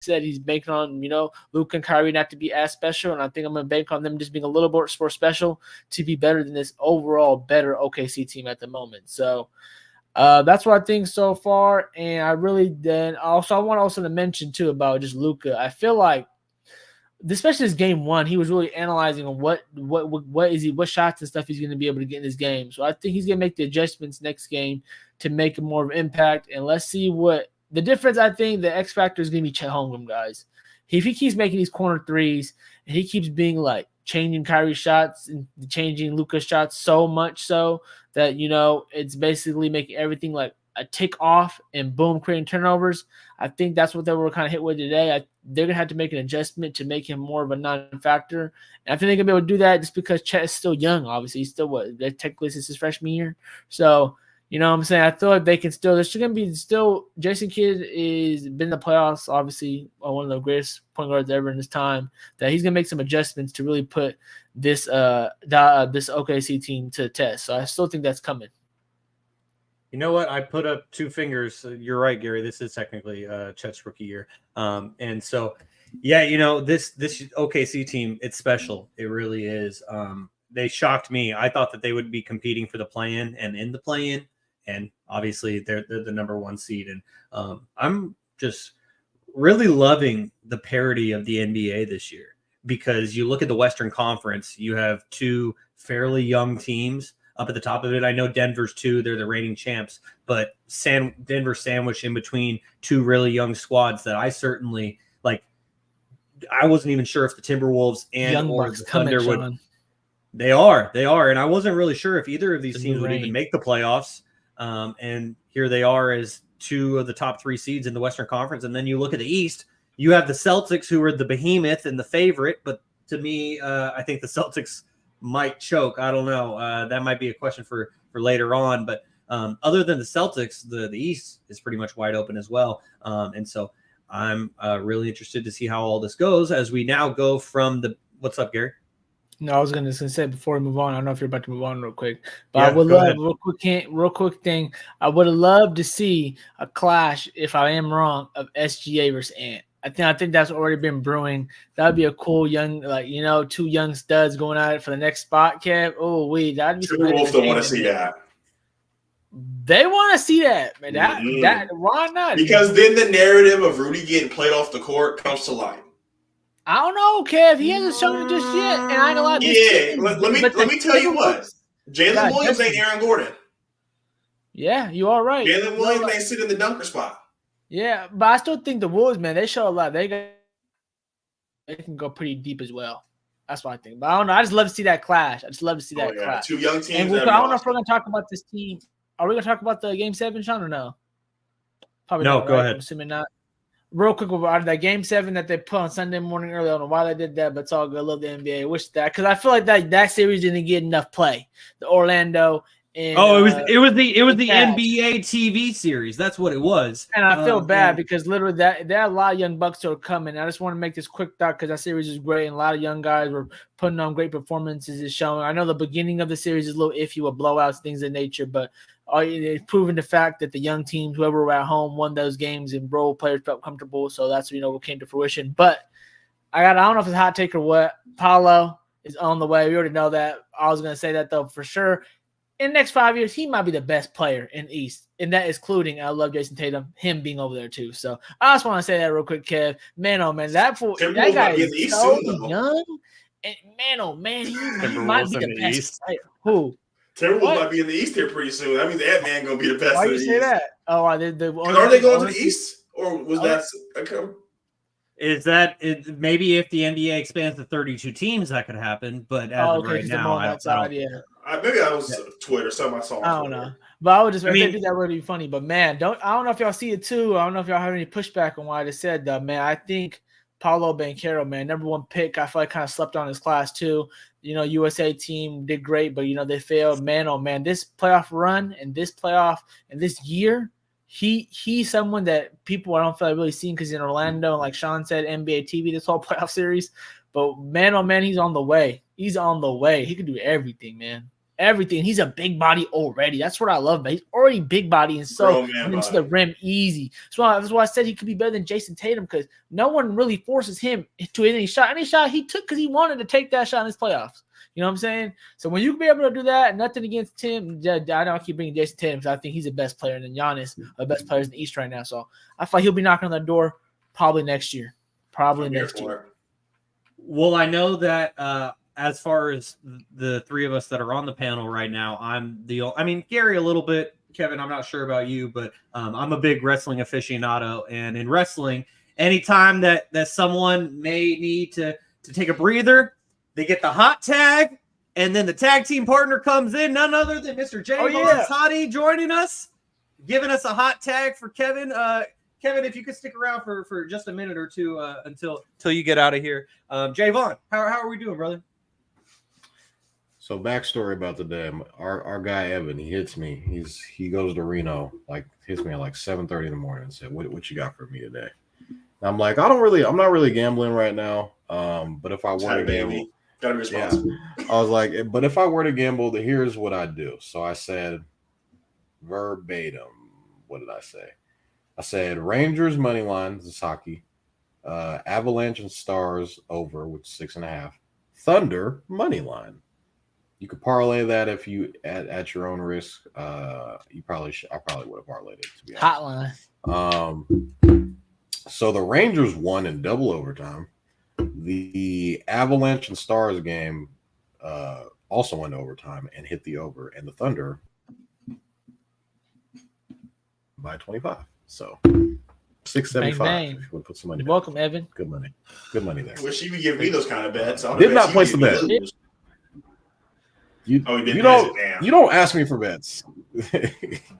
Speaker 2: said, he's banking on, Luke and Kyrie not to be as special. And I think I'm going to bank on them just being a little bit more special to be better than this overall better OKC team at the moment. So that's what I think so far. And I really then also, I want to mention too about just Luka. I feel like, especially this game 1, he was really analyzing on what shots and stuff he's going to be able to get in this game. So I think he's going to make the adjustments next game to make more of an impact. And let's see what the difference. I think the X factor is going to be Chet Holmgren, guys. If he keeps making these corner threes and he keeps being like changing Kyrie's shots and changing Luka's shots so much so that, it's basically making everything like a tick off and boom, creating turnovers. I think that's what they were kind of hit with today. They're going to have to make an adjustment to make him more of a non-factor. And I think they're going to be able to do that just because Chet is still young, obviously. He's still, technically since his freshman year. So, what I'm saying? I feel like they can still – there's going to be still – Jason Kidd is been in the playoffs, obviously, one of the greatest point guards ever in his time, that he's going to make some adjustments to really put this this OKC team to the test. So I still think that's coming.
Speaker 1: You know what? I put up 2 fingers. You're right, Gary. This is technically Chet's rookie year. And so, yeah, this OKC team, it's special. It really is. They shocked me. I thought that they would be competing for the play-in and in the play-in. And obviously, they're the number 1 seed. And I'm just really loving the parity of the NBA this year because you look at the Western Conference, you have 2 fairly young teams up at the top of it. I know Denver's 2. They're the reigning champs. But Denver sandwiched in between 2 really young squads that I certainly – like, I wasn't even sure if the Timberwolves or the Thunder would – They are. And I wasn't really sure if either of these teams would even make the playoffs. And here they are as 2 of the top 3 seeds in the Western Conference. And then you look at the East, you have the Celtics, who are the behemoth and the favorite. But to me, I think the Celtics might choke. I don't know. That might be a question for later on. But other than the Celtics, the East is pretty much wide open as well. And so I'm really interested to see how all this goes as we now go from the – what's up, Gary?
Speaker 2: No, I was gonna say before we move on. I don't know if you're about to move on real quick, but
Speaker 1: Yeah,
Speaker 2: I would
Speaker 1: go
Speaker 2: love
Speaker 1: ahead.
Speaker 2: real quick thing. I would have loved to see a clash, if I am wrong, of SGA versus Ant. I think that's already been brewing. That would be a cool young, two young studs going at it for the next spot, Kev. Oh, that'd be some good
Speaker 3: Timberwolves don't want to
Speaker 2: entertainment,
Speaker 3: see
Speaker 2: man.
Speaker 3: that.
Speaker 2: They want to see that, man.
Speaker 3: Mm-hmm.
Speaker 2: That why not?
Speaker 3: Because then the narrative of Rudy getting played off the court comes to light.
Speaker 2: I don't know, Kev. He hasn't shown it just yet, and I ain't gonna lie.
Speaker 3: Let me tell you what. Jalen Williams ain't Aaron Gordon.
Speaker 2: Yeah, you are right.
Speaker 3: Jalen Williams ain't sitting in the dunker spot.
Speaker 2: Yeah, but I still think the Wolves, man, they show a lot. They can go pretty deep as well. That's what I think. But I don't know. I just love to see that clash. I just love to see that clash.
Speaker 3: Two young teams.
Speaker 2: And I don't know if we're gonna talk about this team. Are we gonna talk about the Game 7, Shaun, or no? Probably
Speaker 1: no.
Speaker 2: Not,
Speaker 1: go
Speaker 2: right?
Speaker 1: ahead.
Speaker 2: I'm assuming not. Real quick about that Game 7 that they put on Sunday morning early. I don't know why they did that, but it's all good. I love the NBA. I wish that because I feel like that series didn't get enough play. The Orlando and
Speaker 1: it was the NBA TV series. That's what it was.
Speaker 2: And I feel bad because literally there are a lot of young bucks that are coming. I just want to make this quick thought because that series is great and a lot of young guys were putting on great performances. Is showing. I know the beginning of the series is a little iffy with blowouts, things of nature, but it's proven the fact that the young teams, whoever were at home, won those games and role players felt comfortable. So that's what came to fruition. But I don't know if it's a hot take or what. Paolo is on the way. We already know that. I was gonna say that though for sure. In the next 5 years, he might be the best player in the East, and that is including, I love Jason Tatum, him being over there too. So I just want to say that real quick, Kev. Man, oh man, that guy is so young, and man, oh man, he might be the best player. Who?
Speaker 3: Timberwolves might be in the East here pretty soon. That means that man gonna be the best.
Speaker 2: Why you say that? Oh,
Speaker 3: are they going to the East, or was that?
Speaker 1: Is that maybe if the NBA expands to 32 teams, that could happen? But as of right now, I don't.
Speaker 3: Maybe I was Twitter. Something I saw.
Speaker 2: I don't know, but I would just. I mean, that would be funny. But man, I don't know if y'all see it too. I don't know if y'all have any pushback on what I just said. Though, man, I think Paolo Banchero, man, number one pick. I feel like kind of slept on his class too. USA team did great, but they failed. Man, oh man, this playoff run and this playoff and this year. He's someone that people I don't feel like really seen because in Orlando, and like Shaun said, NBA TV this whole playoff series. But man, oh man, he's on the way. He's on the way. He can do everything, man. Everything. He's a big body already. That's what I love, man. He's already big body and so into the rim easy. That's why I said he could be better than Jason Tatum because no one really forces him to any shot. Any shot he took because he wanted to take that shot in his playoffs. You know what I'm saying? So when you can be able to do that, nothing against Tim. I know I keep bringing Jason Tatum because I think he's the best player, and then Giannis are the best players in the East right now. So I feel like he'll be knocking on the door probably next year.
Speaker 1: Well, I know that as far as the three of us that are on the panel right now, Gary a little bit, Kevin, I'm not sure about you, but I'm a big wrestling aficionado. And in wrestling, anytime that someone may need to take a breather, they get the hot tag, and then the tag team partner comes in, none other than Mr. Jaevon Hottie joining us, giving us a hot tag for Kevin. Kevin, if you could stick around for just a minute or two until you get out of here. Jaevon, how are we doing, brother?
Speaker 5: So backstory about the day, our guy Evan, he hits me. He goes to Reno, hits me at 7:30 in the morning and said, "What you got for me today?" And I'm like, I'm not really gambling right now. But if I were to gamble,
Speaker 3: gotta be responsible.
Speaker 5: Yeah. I was like, but if I were to gamble, here's what I do. So I said verbatim, what did I say? I said Rangers money line, this is hockey. Avalanche and Stars over with 6.5. Thunder money line. You could parlay that if you at your own risk. You probably should. I probably would have parlayed it to be honest.
Speaker 2: Hotline.
Speaker 5: So the Rangers won in double overtime. The Avalanche and Stars game also went overtime and hit the over, and the Thunder by 25. So 675. If you want to put some money.
Speaker 2: Welcome, Evan.
Speaker 5: Good money. Good money there.
Speaker 3: Wish you would give me those kind of bets.
Speaker 5: Did not place the bet. You don't ask me for bets.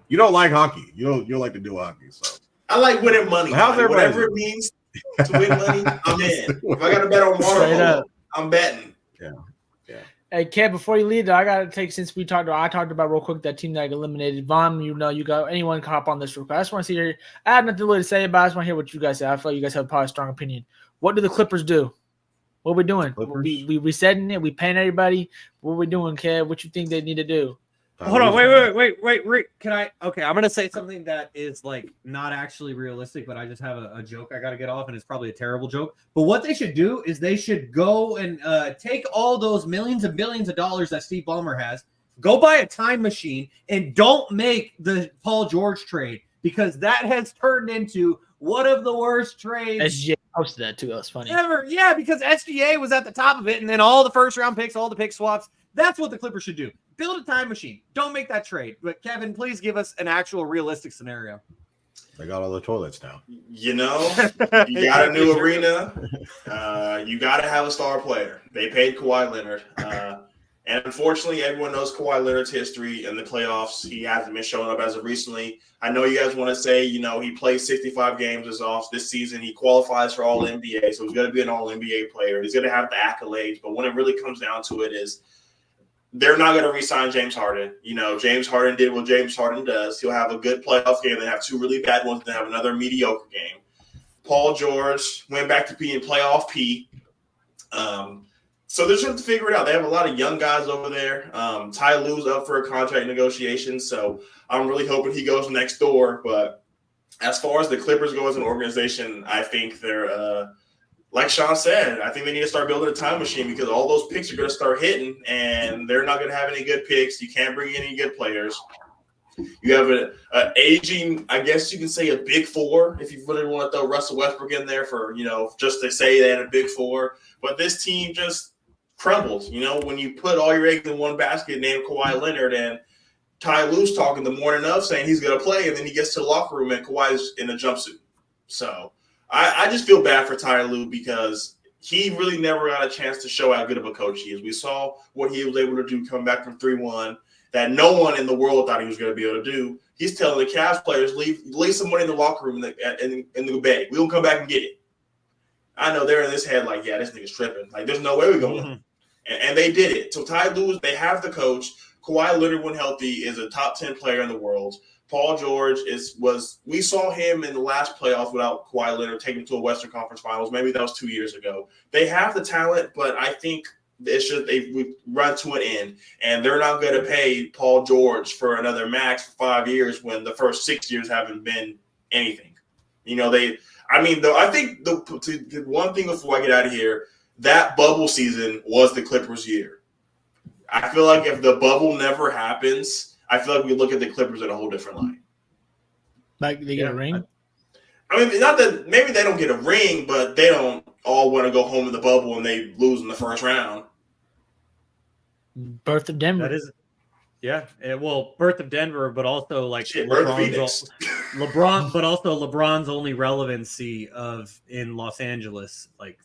Speaker 5: You don't like hockey. You don't like to do hockey. So
Speaker 3: I like winning money. Whatever it means to win money, I'm in. If I got to bet on water, I'm betting.
Speaker 5: Yeah.
Speaker 2: Hey, Kev, before you leave, though, I got to take, since I talked about real quick that team that got eliminated. Von, you got anyone can hop on this real quick. I just want to see I have nothing really to say about it. I just want to hear what you guys say. I feel like you guys have probably a strong opinion. What do the Clippers do? What are we doing? We resetting it? We paying everybody? What are we doing, Kev? What you think they need to do?
Speaker 1: Hold on, wait, Rick. Can I? Okay, I'm gonna say something that is like not actually realistic, but I just have a joke I gotta get off, and it's probably a terrible joke. But what they should do is they should go and take all those millions and billions of dollars that Steve Ballmer has, go buy a time machine, and don't make the Paul George trade, because that has turned into one of the worst trades.
Speaker 2: SGA posted that too. That was funny.
Speaker 1: Ever, yeah, because SGA was at the top of it, and then all the first round picks, all the pick swaps. That's what the Clippers should do. Build a time machine. Don't make that trade. But Kevin, please give us an actual realistic scenario.
Speaker 5: They got all the toilets now.
Speaker 3: You got a new arena. You got to have a star player. They paid Kawhi Leonard. And unfortunately, everyone knows Kawhi Leonard's history in the playoffs. He hasn't been showing up as of recently. I know you guys want to say, he plays 65 games this season. He qualifies for All-NBA, so he's going to be an All-NBA player. He's going to have the accolades. But when it really comes down to it is they're not going to re-sign James Harden. James Harden did what James Harden does. He'll have a good playoff game, then have two really bad ones, then have another mediocre game. Paul George went back to being playoff P. So they're trying to figure it out. They have a lot of young guys over there. Ty Lue's up for a contract negotiation, so I'm really hoping he goes next door. But as far as the Clippers go as an organization, I think they're like Shaun said, I think they need to start building a time machine, because all those picks are going to start hitting, and they're not going to have any good picks. You can't bring in any good players. You have an aging, I guess you can say, a big four, if you really want to throw Russell Westbrook in there for, just to say they had a big four. But this team just crumbled. When you put all your eggs in one basket named Kawhi Leonard, and Ty Lue's talking the morning of saying he's going to play, and then he gets to the locker room and Kawhi's in a jumpsuit. So I just feel bad for Ty Lue, because he really never got a chance to show how good of a coach he is. We saw what he was able to do coming back from 3-1 that no one in the world thought he was going to be able to do. He's telling the Cavs players, leave some money in the locker room in the bag. We'll come back and get it. I know they're in this head like, yeah, this nigga's tripping. Like, there's no way we're going. Mm-hmm. And they did it. So Ty Lue, they have the coach. Kawhi Leonard, when healthy, is a top 10 player in the world. Paul George we saw him in the last playoffs without Kawhi Leonard taking him to a Western Conference Finals. Maybe that was 2 years ago. They have the talent, but I think we run to an end, and they're not going to pay Paul George for another max for 5 years when the first 6 years haven't been anything. I think the one thing before I get out of here, that bubble season was the Clippers' year. I feel like if the bubble never happens, I feel like we look at the Clippers in a whole different light.
Speaker 2: Like they get a ring?
Speaker 3: Not that maybe they don't get a ring, but they don't all want to go home in the bubble and they lose in the first round.
Speaker 2: Birth of Denver.
Speaker 1: That is, yeah. Birth of Denver, but also like LeBron, but also LeBron's only relevancy in Los Angeles. Like,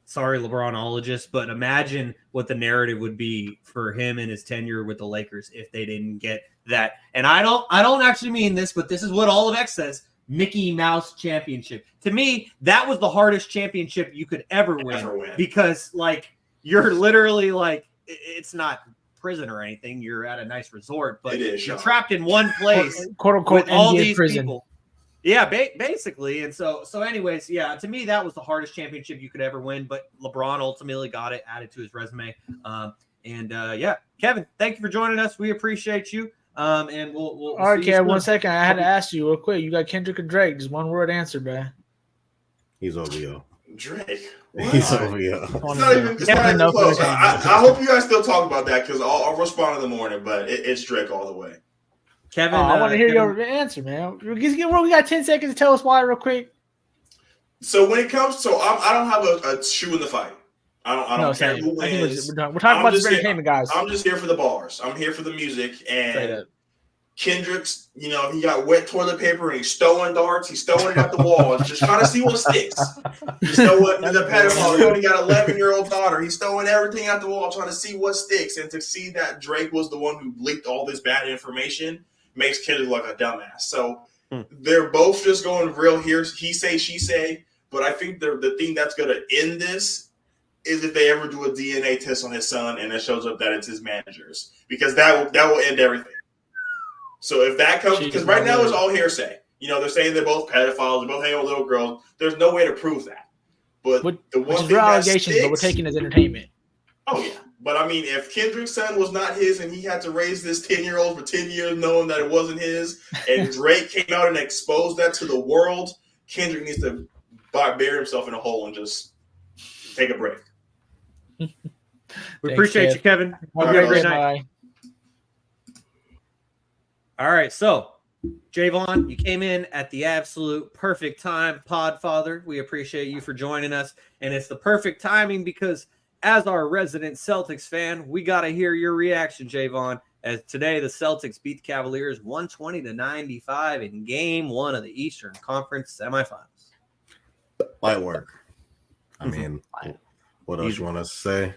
Speaker 1: sorry, LeBronologist, but imagine what the narrative would be for him and his tenure with the Lakers if they didn't get that. And I don't actually mean this, but this is what all of X says: Mickey Mouse championship. To me, that was the hardest championship you could ever win. Because like you're literally like, it's not prison or anything. You're at a nice resort, but you're trapped in one place,
Speaker 2: quote unquote,
Speaker 1: with all
Speaker 2: NBA
Speaker 1: these
Speaker 2: prison.
Speaker 1: people. Yeah, basically. And so anyways, yeah, to me, that was the hardest championship you could ever win. But LeBron ultimately got it added to his resume. Yeah, Kevin, thank you for joining us. We appreciate you. And we'll all right,
Speaker 2: Kev, 1 second. I had to ask you real quick. You got Kendrick or Drake? Just one word answer, man.
Speaker 5: He's OVO.
Speaker 3: Drake.
Speaker 5: He's OVO.
Speaker 3: It's not even close. I hope you guys still talk about that, because I'll respond in the morning, but it's Drake all the way.
Speaker 1: Kevin,
Speaker 2: I want to hear your answer, man. We got 10 seconds to tell us why, real quick.
Speaker 3: So when it comes to, I don't have a shoe in the fight. I don't care who wins.
Speaker 2: We're talking about the entertainment, guys.
Speaker 3: I'm just here for the bars. I'm here for the music. And Kendrick's, he got wet toilet paper and he's throwing darts. He's throwing it at the wall and just trying to see what sticks. He's throwing the pedophile. He only got an 11-year-old daughter. He's throwing everything at the wall trying to see what sticks. And to see that Drake was the one who leaked all this bad information makes Kendrick look like a dumbass. So they're both just going real here. He say, she say. But I think the thing that's going to end this is if they ever do a DNA test on his son and it shows up that it's his manager's, because that will end everything. So if that comes, because right now it's all hearsay. They're saying they're both pedophiles, they're both hanging with little girls. There's no way to prove that. But the one thing
Speaker 2: allegations, but we're taking as entertainment.
Speaker 3: Oh yeah, but I mean, if Kendrick's son was not his and he had to raise this 10-year-old for 10 years knowing that it wasn't his, and Drake came out and exposed that to the world, Kendrick needs to bury himself in a hole and just take a break.
Speaker 1: We appreciate you, Kevin. Have a great night. All right, so Jaevon, you came in at the absolute perfect time, Podfather. We appreciate you for joining us, and it's the perfect timing because as our resident Celtics fan, we got to hear your reaction, Jaevon, as today the Celtics beat the Cavaliers 120-95 in Game 1 of the Eastern Conference semifinals.
Speaker 5: Light work. I mean, what else you want us to say?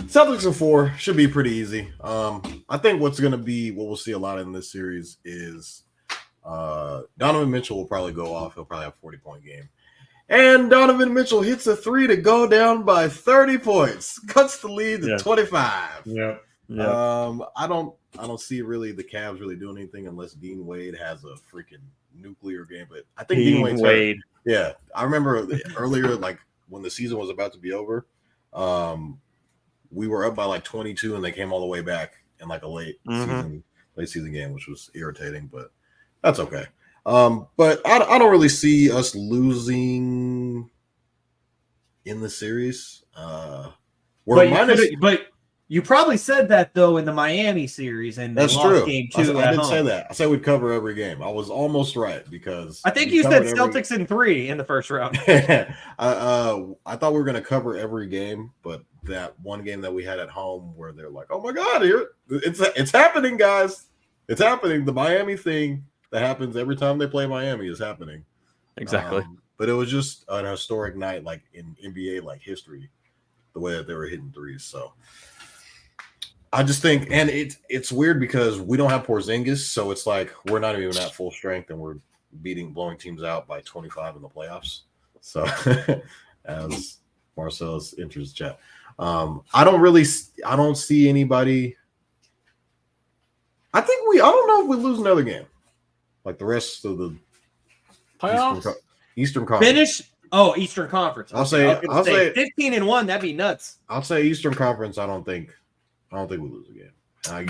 Speaker 5: Celtics in 4 should be pretty easy. I think what we'll see a lot in this series is Donovan Mitchell will probably go off. He'll probably have a 40-point game. And Donovan Mitchell hits a 3 to go down by 30 points, cuts the lead to 25.
Speaker 1: Yeah.
Speaker 5: I don't see really the Cavs really doing anything unless Dean Wade has a freaking nuclear game. But I think Dean Wade. Yeah, I remember earlier, like when the season was about to be over, we were up by like 22, and they came all the way back in like a late season game, which was irritating, but that's okay. But I don't really see us losing in the series.
Speaker 1: But you probably said that though in the Miami series, and
Speaker 5: that's
Speaker 1: lost
Speaker 5: true.
Speaker 1: Game 2
Speaker 5: I didn't say that. I said we'd cover every game. I was almost right because
Speaker 1: I think you said Celtics in 3 in the first round.
Speaker 5: I thought we were going to cover every game, but that one game that we had at home where they're like, "Oh my God, it's happening, guys! It's happening." The Miami thing that happens every time they play Miami is happening.
Speaker 1: Exactly.
Speaker 5: But it was just an historic night, like in NBA history, the way that they were hitting threes. So I just think, and it's weird because we don't have Porzingis, so it's like we're not even at full strength, and we're blowing teams out by 25 in the playoffs. So as Marcellus enters the chat, I don't see anybody. I don't know if we lose another game. Like the rest of the
Speaker 2: playoffs,
Speaker 5: Eastern Conference.
Speaker 1: Finish. Eastern Conference.
Speaker 5: I'll say
Speaker 1: 15-1. That'd be nuts.
Speaker 5: I'll say Eastern Conference. I don't think we lose a game. I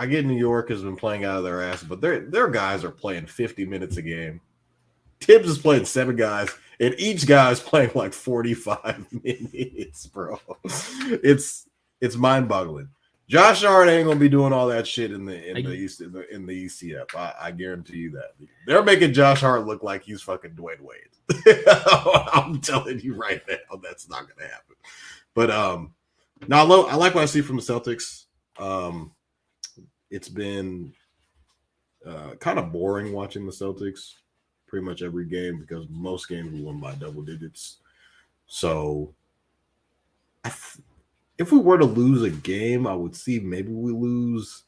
Speaker 5: get New York has been playing out of their ass, but their guys are playing 50 minutes a game. Tibbs is playing 7 guys, and each guy is playing like 45 minutes, bro. It's mind-boggling. Josh Hart ain't gonna be doing all that shit in the ECF. I guarantee you that. They're making Josh Hart look like he's fucking Dwayne Wade. I'm telling you right now, that's not gonna happen. But I like what I see from the Celtics. It's been kind of boring watching the Celtics pretty much every game because most games we won by double digits. So if we were to lose a game, I would see maybe we lose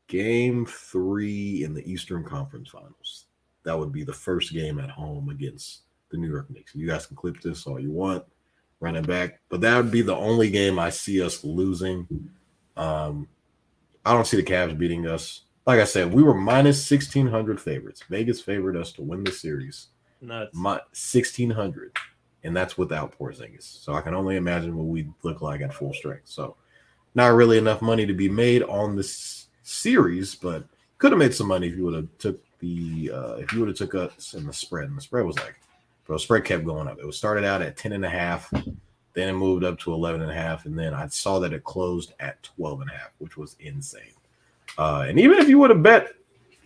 Speaker 5: Game 3 in the Eastern Conference Finals. That would be the first game at home against the New York Knicks. You guys can clip this all you want, running back, but that would be the only game I see us losing. I don't see the Cavs beating us. Like I said, we were minus 1,600 favorites. Vegas favored us to win the series.
Speaker 1: Nuts.
Speaker 5: 1,600. And that's without Porzingis. So I can only imagine what we look like at full strength. So not really enough money to be made on this series, but could have made some money if you would have took us in the spread. And the spread was the spread kept going up. It was started out at 10.5, then it moved up to 11.5, and then I saw that it closed at 12.5, which was insane. And even if you would have bet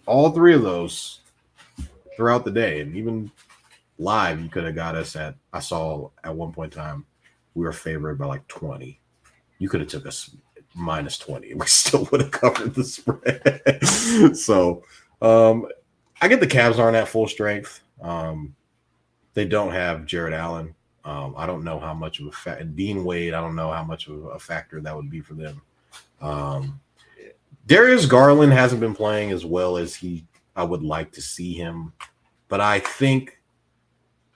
Speaker 5: all 3 of those throughout the day, and even live, you could have got us I saw at one point in time, we were favored by like 20. You could have took us minus 20, and we still would have covered the spread. So I get the Cavs aren't at full strength. They don't have Jared Allen. I don't know how much of a Dean Wade. I don't know how much of a factor that would be for them. Darius Garland hasn't been playing as well as I would like to see him, but I think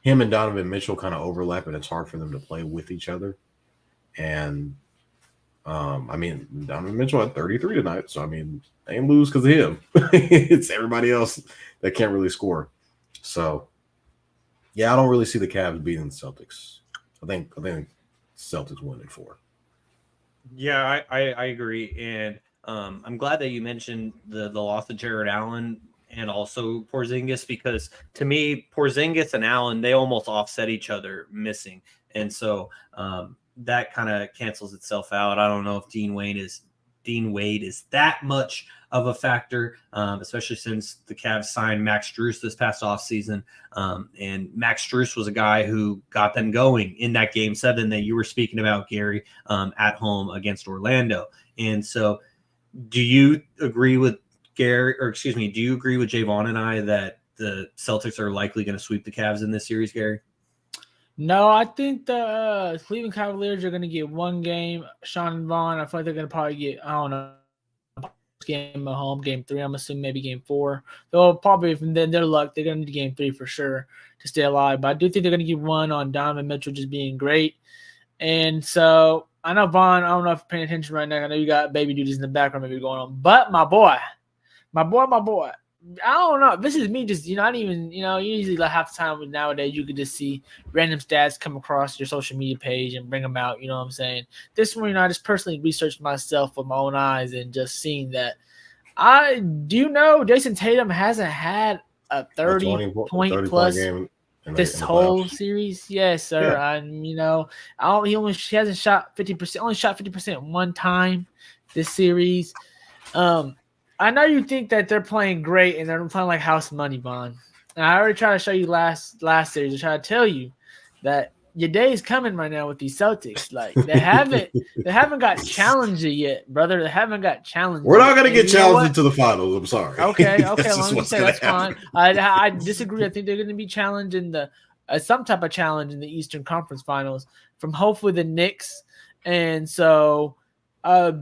Speaker 5: him and Donovan Mitchell kind of overlap, and it's hard for them to play with each other. And I mean, Donovan Mitchell had 33 tonight, so I mean, they ain't lose because of him. It's everybody else that can't really score. So, yeah, I don't really see the Cavs beating the Celtics. I think Celtics win in 4.
Speaker 1: Yeah, I agree, and I'm glad that you mentioned the loss of Jared Allen and also Porzingis, because to me, Porzingis and Allen, they almost offset each other missing, and so that kind of cancels itself out. I don't know if Dean Wade is that much of a factor, especially since the Cavs signed Max Strus this past offseason. And Max Strus was a guy who got them going in that Game 7 that you were speaking about, Gary, at home against Orlando. And so do you agree with Gary, or excuse me, do you agree with Jaevon and I that the Celtics are likely going to sweep the Cavs in this series, Gary?
Speaker 2: No, I think the Cleveland Cavaliers are going to get one game. Shaun and Vaughn, I feel like they're going to probably get, I don't know, game at home, Game 3. I'm assuming maybe Game 4. Though probably from then their luck, they're going to need Game 3 for sure to stay alive. But I do think they're going to get one on Donovan Mitchell just being great. And so I know Vaughn, I don't know if you're paying attention right now. I know you got baby duties in the background maybe going on. But my boy. I don't know. This is me just, I don't even, usually like half the time nowadays you could just see random stats come across your social media page and bring them out. You know what I'm saying? This one, I just personally researched myself with my own eyes and just seeing that. I do know Jason Tatum hasn't had a 30-point plus
Speaker 5: game
Speaker 2: this whole series. Yes, sir. Yeah. He hasn't shot 50%, only shot 50% one time this series. I know you think that they're playing great and they're playing like house money, Vaughn. And I already tried to show you last series. I tried to tell you that your day is coming right now with these Celtics. Like they haven't got challenged yet, brother. They haven't got challenged.
Speaker 5: We're not gonna get challenged into the finals. I'm sorry.
Speaker 2: Okay. That's fine. I disagree. I think they're gonna be challenged in some type of challenge in the Eastern Conference Finals from hopefully the Knicks. And so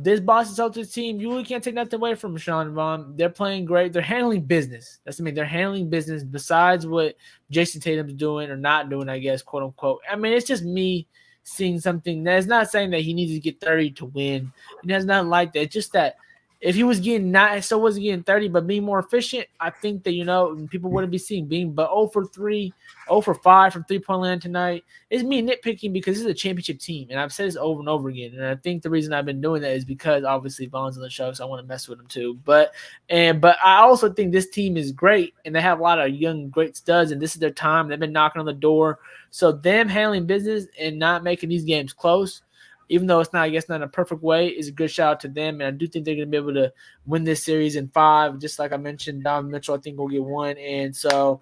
Speaker 2: this Boston Celtics team, you really can't take nothing away from Shaun and Vaughn. They're playing great. They're handling business. They're handling business besides what Jason Tatum's doing or not doing, I guess, quote unquote. I mean, it's just me seeing something that's not saying that he needs to get 30 to win. And that's not like that. It's just that if he was getting 30, but being more efficient, I think that, people wouldn't be seeing but 0 for 3, 0 for 5 from 3-point land tonight. It's me nitpicking because this is a championship team, and I've said this over and over again. And I think the reason I've been doing that is because obviously Vaughn's on the show, so I want to mess with him too. But I also think this team is great, and they have a lot of young, great studs, and this is their time. They've been knocking on the door. So them handling business and not making these games close, even though it's not, I guess, not a perfect way, is a good shout out to them. And I do think they're going to be able to win this series in 5. Just like I mentioned, Donovan Mitchell, I think, will get 1. And so,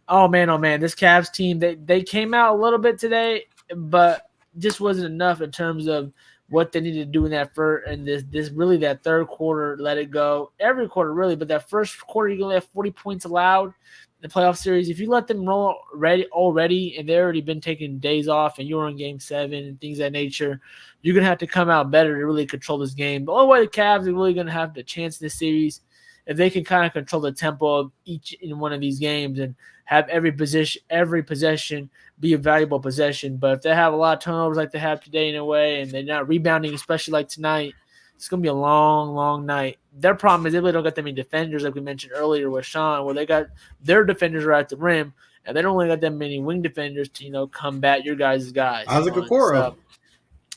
Speaker 2: oh, man, this Cavs team, they came out a little bit today, but just wasn't enough in terms of what they needed to do in that first and this really that third quarter, let it go. Every quarter, really, but that first quarter, you only have 40 points allowed. The playoff series, if you let them roll already and they've already been taking days off and you're in Game 7 and things of that nature, you're going to have to come out better to really control this game. The only way the Cavs are really going to have the chance in this series if they can kind of control the tempo of each in one of these games and have every possession be a valuable possession. But if they have a lot of turnovers like they have today in a way and they're not rebounding, especially like tonight, it's going to be a long, long night. Their problem is they really don't get that many defenders, like we mentioned earlier with Shaun, where they got their defenders are at the rim, and they don't really got that many wing defenders to, combat your guys' guys.
Speaker 5: Isaac Okoro.
Speaker 2: So,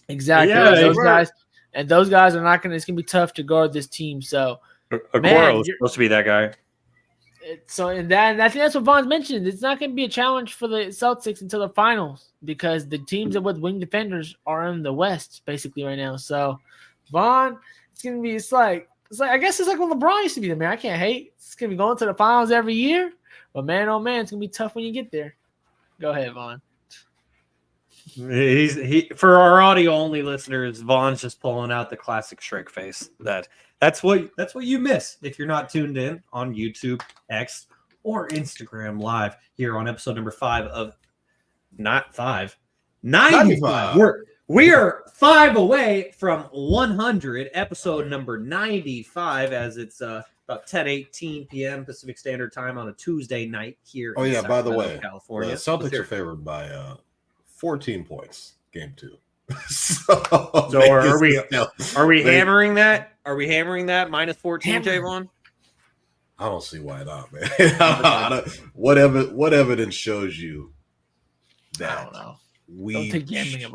Speaker 2: exactly.
Speaker 1: Yeah,
Speaker 2: those guys are not going to – it's going to be tough to guard this team. So,
Speaker 1: Okoro is supposed to be that guy.
Speaker 2: And I think that's what Vaughn's mentioned. It's not going to be a challenge for the Celtics until the finals because the teams with wing defenders are in the West basically right now. So, Vaughn, it's like I guess it's like when LeBron used to be there, man. I can't hate. It's gonna be going to the finals every year, but man, oh man, it's gonna be tough when you get there. Go ahead, Vaughn.
Speaker 1: He for our audio only listeners, Vaughn's just pulling out the classic Shrek face. That's what you miss if you're not tuned in on YouTube, X, or Instagram Live here on episode number 5 of not 5, 95. We are 5 away from 100, episode number 95, as it's about 10:18 p.m. Pacific Standard Time on a Tuesday night here.
Speaker 5: Oh,
Speaker 1: in
Speaker 5: yeah, by the
Speaker 1: Sacramento,
Speaker 5: way,
Speaker 1: California.
Speaker 5: the Celtics are favored by 14 points, game 2. So
Speaker 1: are we hammering that? Are we hammering that minus 14, Jaevon?
Speaker 5: I don't see why not, man. What evidence shows you that?
Speaker 2: I don't know.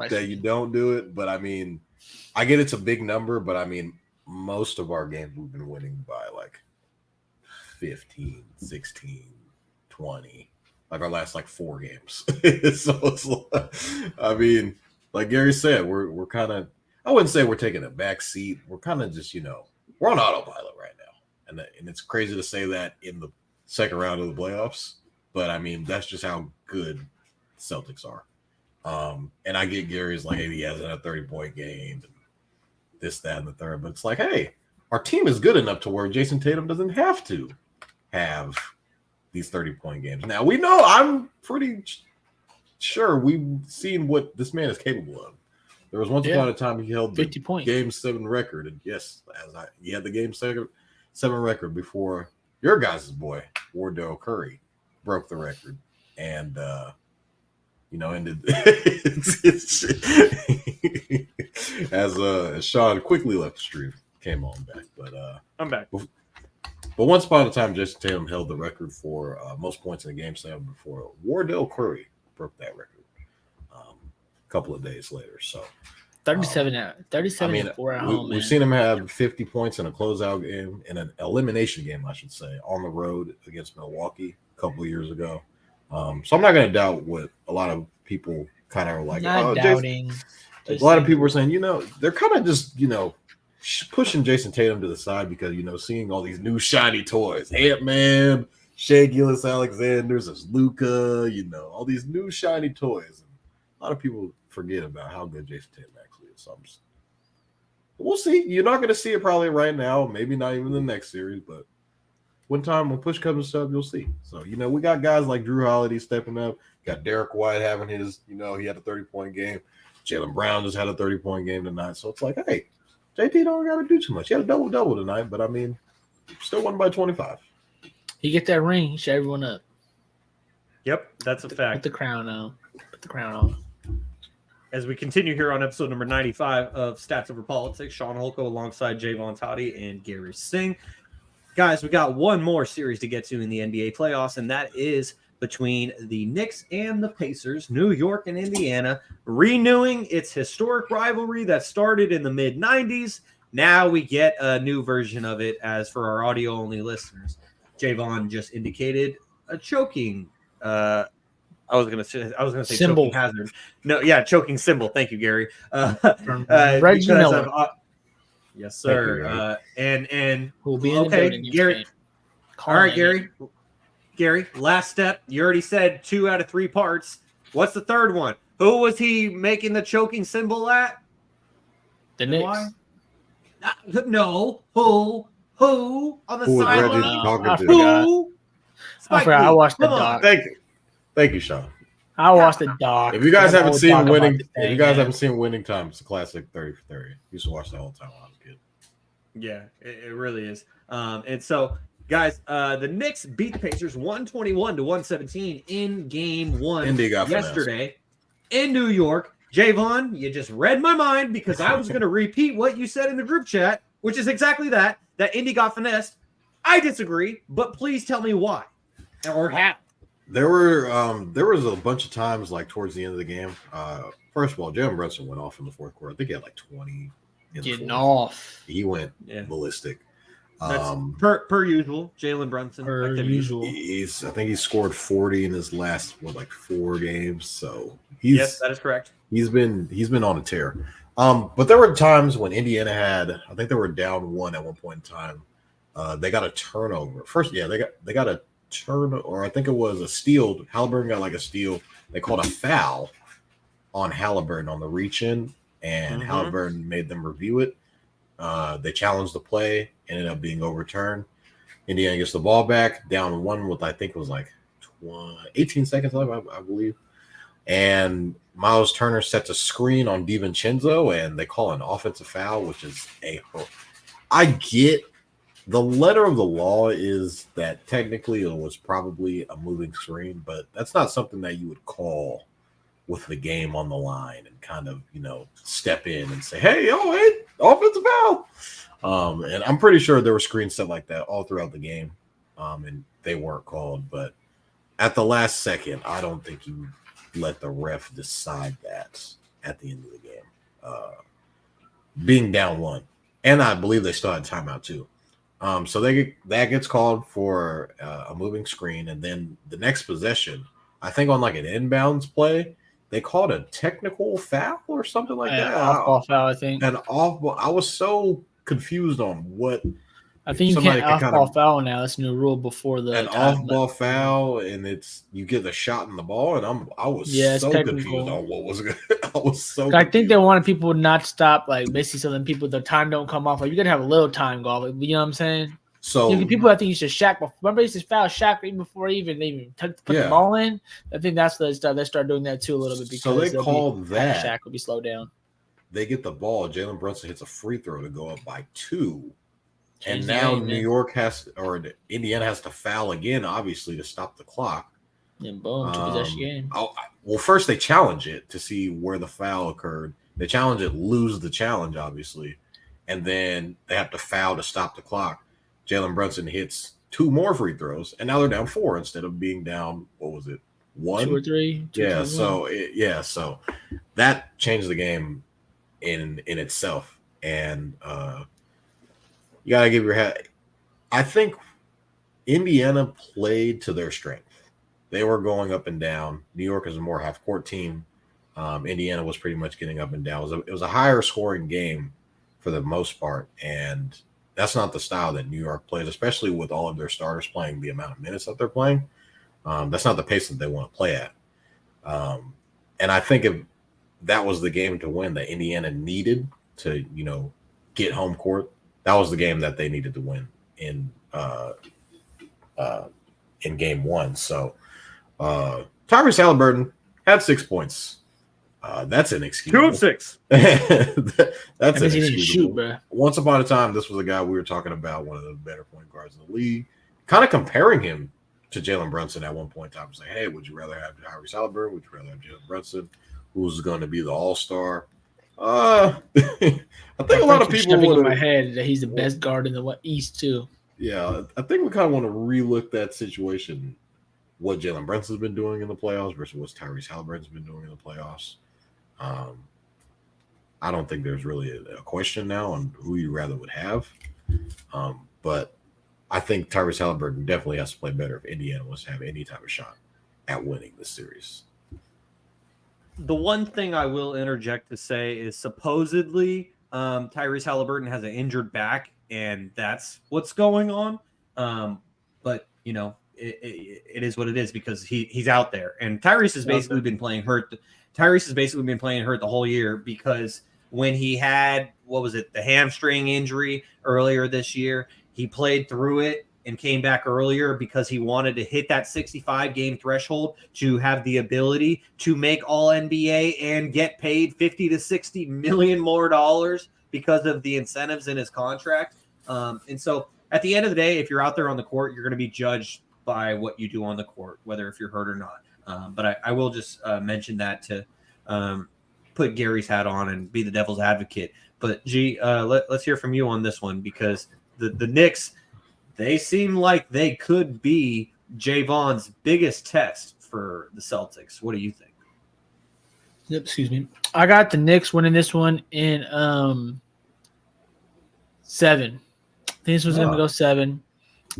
Speaker 5: That you don't do it, but I mean, I get it's a big number, but I mean, most of our games we've been winning by like 15, 16, 20, like our last like 4 games. So it's like, I mean, like Garry said, we're kind of, I wouldn't say we're taking a back seat. We're kind of just, we're on autopilot right now. And it's crazy to say that in the second round of the playoffs, but I mean, that's just how good Celtics are. And I get Gary's like, hey, he has a 30-point game, and this, that, and the third. But it's like, hey, our team is good enough to where Jason Tatum doesn't have to have these 30-point games. Now, we know, I'm pretty sure we've seen what this man is capable of. There was once upon a time he held the
Speaker 2: 50-point
Speaker 5: Game 7 record. And yes, he had the Game 7 record before your guys' boy, Wardell Curry, broke the record. And, ended as Shaun quickly left the stream, came on back. But
Speaker 1: I'm back.
Speaker 5: But once upon a time, Jason Tatum held the record for most points in a Game 7 before Wardell Curry broke that record a couple of days later. So
Speaker 2: 37
Speaker 5: I mean,
Speaker 2: 4 at home.
Speaker 5: We've seen him have 50 points in a closeout game, in an elimination game, I should say, on the road against Milwaukee a couple of years ago. So I'm not going to doubt what a lot of people kind of like.
Speaker 2: Not doubting.
Speaker 5: A lot of people are saying, they're kind of just, pushing Jason Tatum to the side because, seeing all these new shiny toys, Ant-Man, Shai Gilgeous-Alexander, there's Luka, all these new shiny toys. And a lot of people forget about how good Jason Tatum actually is. So we'll see. You're not going to see it probably right now, maybe not even the next series, but when push comes to shove, you'll see. So, we got guys like Drew Holiday stepping up. Got Derek White having his, he had a 30-point game. Jaylen Brown just had a 30-point game tonight. So it's like, hey, JT don't got to do too much. He had a double-double tonight, but I mean, still won by 25.
Speaker 2: He get that ring, he should everyone up.
Speaker 1: Yep, that's a fact.
Speaker 2: Put the crown on.
Speaker 1: As we continue here on episode number 95 of Stats Over Politics, Shaun Holko alongside Jaevon Toddy and Garry Singh. Guys, we got one more series to get to in the NBA playoffs, and that is between the Knicks and the Pacers, New York and Indiana, renewing its historic rivalry that started in the mid-90s. Now we get a new version of it, as for our audio-only listeners. Jaevon just indicated a choking I was gonna say
Speaker 2: symbol.
Speaker 1: Choking hazard. No, yeah, choking symbol. Thank you, Garry.
Speaker 2: Reggie Miller.
Speaker 1: Yes, sir. And
Speaker 2: who'll be in
Speaker 1: okay,
Speaker 2: the
Speaker 1: Garry. All right, Garry. Garry, last step. You already said 2 out of 3 parts. What's the third one? Who was he making the choking symbol at?
Speaker 2: The Knicks.
Speaker 1: No. Who on the sideline? Who?
Speaker 2: I forgot. I watched the doc.
Speaker 5: Thank you, Shaun.
Speaker 2: I watched the doc.
Speaker 5: If you guys haven't seen Winning Time, it's a classic 30 for 30. Used to watch the whole time when I was a kid.
Speaker 1: Yeah, it really is. And so, guys, the Knicks beat the Pacers 121-117 in Game 1 yesterday in New York. Jaevon, you just read my mind because I was going to repeat what you said in the group chat, which is exactly that Indy got finessed. I disagree, but please tell me why or how.
Speaker 5: There was a bunch of times like towards the end of the game. First of all, Jalen Brunson went off in the fourth quarter. I think he had like 20.
Speaker 2: Getting off.
Speaker 5: He went ballistic.
Speaker 1: That's per usual. Jalen Brunson.
Speaker 2: Per usual.
Speaker 5: I think he scored 40 in his last 4 games. So
Speaker 1: yes, that is correct.
Speaker 5: He's been on a tear. But there were times when Indiana I think they were down 1 at one point in time. They got a turnover. First, they got a turn, or I think it was a steal. Halliburton got like a steal. They called a foul on Halliburton on the reach in, and Halliburton made them review it. They challenged the play, ended up being overturned. Indiana gets the ball back, down 1 with I think it was like 18 seconds left, I believe. And Miles Turner sets a screen on DiVincenzo, and they call an offensive foul, which is I get The letter of the law is that technically it was probably a moving screen, but that's not something that you would call with the game on the line and kind of, step in and say, hey, offensive foul. And I'm pretty sure there were screens set like that all throughout the game, and they weren't called. But at the last second, I don't think you let the ref decide that at the end of the game, being down one. And I believe they still had timeout too. So that gets called for a moving screen, and then the next possession, I think on like an inbounds play, they called a technical foul or something like that.
Speaker 2: Off-ball foul, I think.
Speaker 5: An off-ball. I was so confused on what.
Speaker 2: I think you can't off-ball foul now. That's a new rule before the
Speaker 5: an off-ball foul, and you get the shot in the ball, and I was so confused on what was going. I was so.
Speaker 2: I think they wanted people not to stop, like basically, so then the time don't come off. Like you gotta have a little time go. Like, you know what I'm saying?
Speaker 5: So
Speaker 2: people, I think you should Shaq. Remember, they used to foul Shaq even before they even put the ball in. I think that's they start doing that too a little bit because
Speaker 5: so they called that
Speaker 2: Shaq will be slowed down.
Speaker 5: They get the ball. Jalen Brunson hits a free throw to go up by 2. And now Indiana has to foul again, obviously, to stop the clock.
Speaker 2: And boom, to possess the game.
Speaker 5: Well, first they challenge it to see where the foul occurred. They challenge it, lose the challenge, obviously. And then they have to foul to stop the clock. Jalen Brunson hits 2 more free throws, and now they're down 4 instead of being down, 1?
Speaker 2: 2 or 3?
Speaker 5: So that changed the game in itself. And you got to give your hat. I think Indiana played to their strength. They were going up and down. New York is a more half-court team. Indiana was pretty much getting up and down. It was a higher scoring game for the most part, and that's not the style that New York plays, especially with all of their starters playing the amount of minutes that they're playing. That's not the pace that they want to play at. And I think if that was the game to win that Indiana needed to, get home court, that was the game that they needed to win in game 1. So Tyrese Halliburton had 6 points. That's inexcusable.
Speaker 1: 2 of 6.
Speaker 5: That's inexcusable.
Speaker 2: Shoot, bro.
Speaker 5: Once upon a time, this was a guy we were talking about, one of the better point guards in the league, kind of comparing him to Jalen Brunson at one point in time. Saying, hey, would you rather have Tyrese Halliburton? Would you rather have Jalen Brunson? Who's going to be the all-star? I think a lot of people
Speaker 2: in my head that he's the best guard in the East too.
Speaker 5: Yeah, I think we kind of want to relook that situation, what Jalen Brunson's been doing in the playoffs versus what Tyrese Halliburton's been doing in the playoffs. I don't think there's really a question now on who you rather would have. But I think Tyrese Halliburton definitely has to play better if Indiana wants to have any type of shot at winning this series.
Speaker 1: The one thing I will interject to say is supposedly Tyrese Halliburton has an injured back, and that's what's going on. But, it is what it is because he's out there. And Tyrese has basically been playing hurt. Tyrese has basically been playing hurt the whole year because when he had, the hamstring injury earlier this year, he played through it and came back earlier because he wanted to hit that 65-game threshold to have the ability to make All-NBA and get paid $50 to $60 million more because of the incentives in his contract. And so at the end of the day, if you're out there on the court, you're going to be judged by what you do on the court, whether if you're hurt or not. But I will just mention that to put Gary's hat on and be the devil's advocate. But, G, let's hear from you on this one because the Knicks – they seem like they could be Jaevon's biggest test for the Celtics. What do you think?
Speaker 2: Yep, excuse me. I got the Knicks winning this one in 7. I think this one's going to go 7.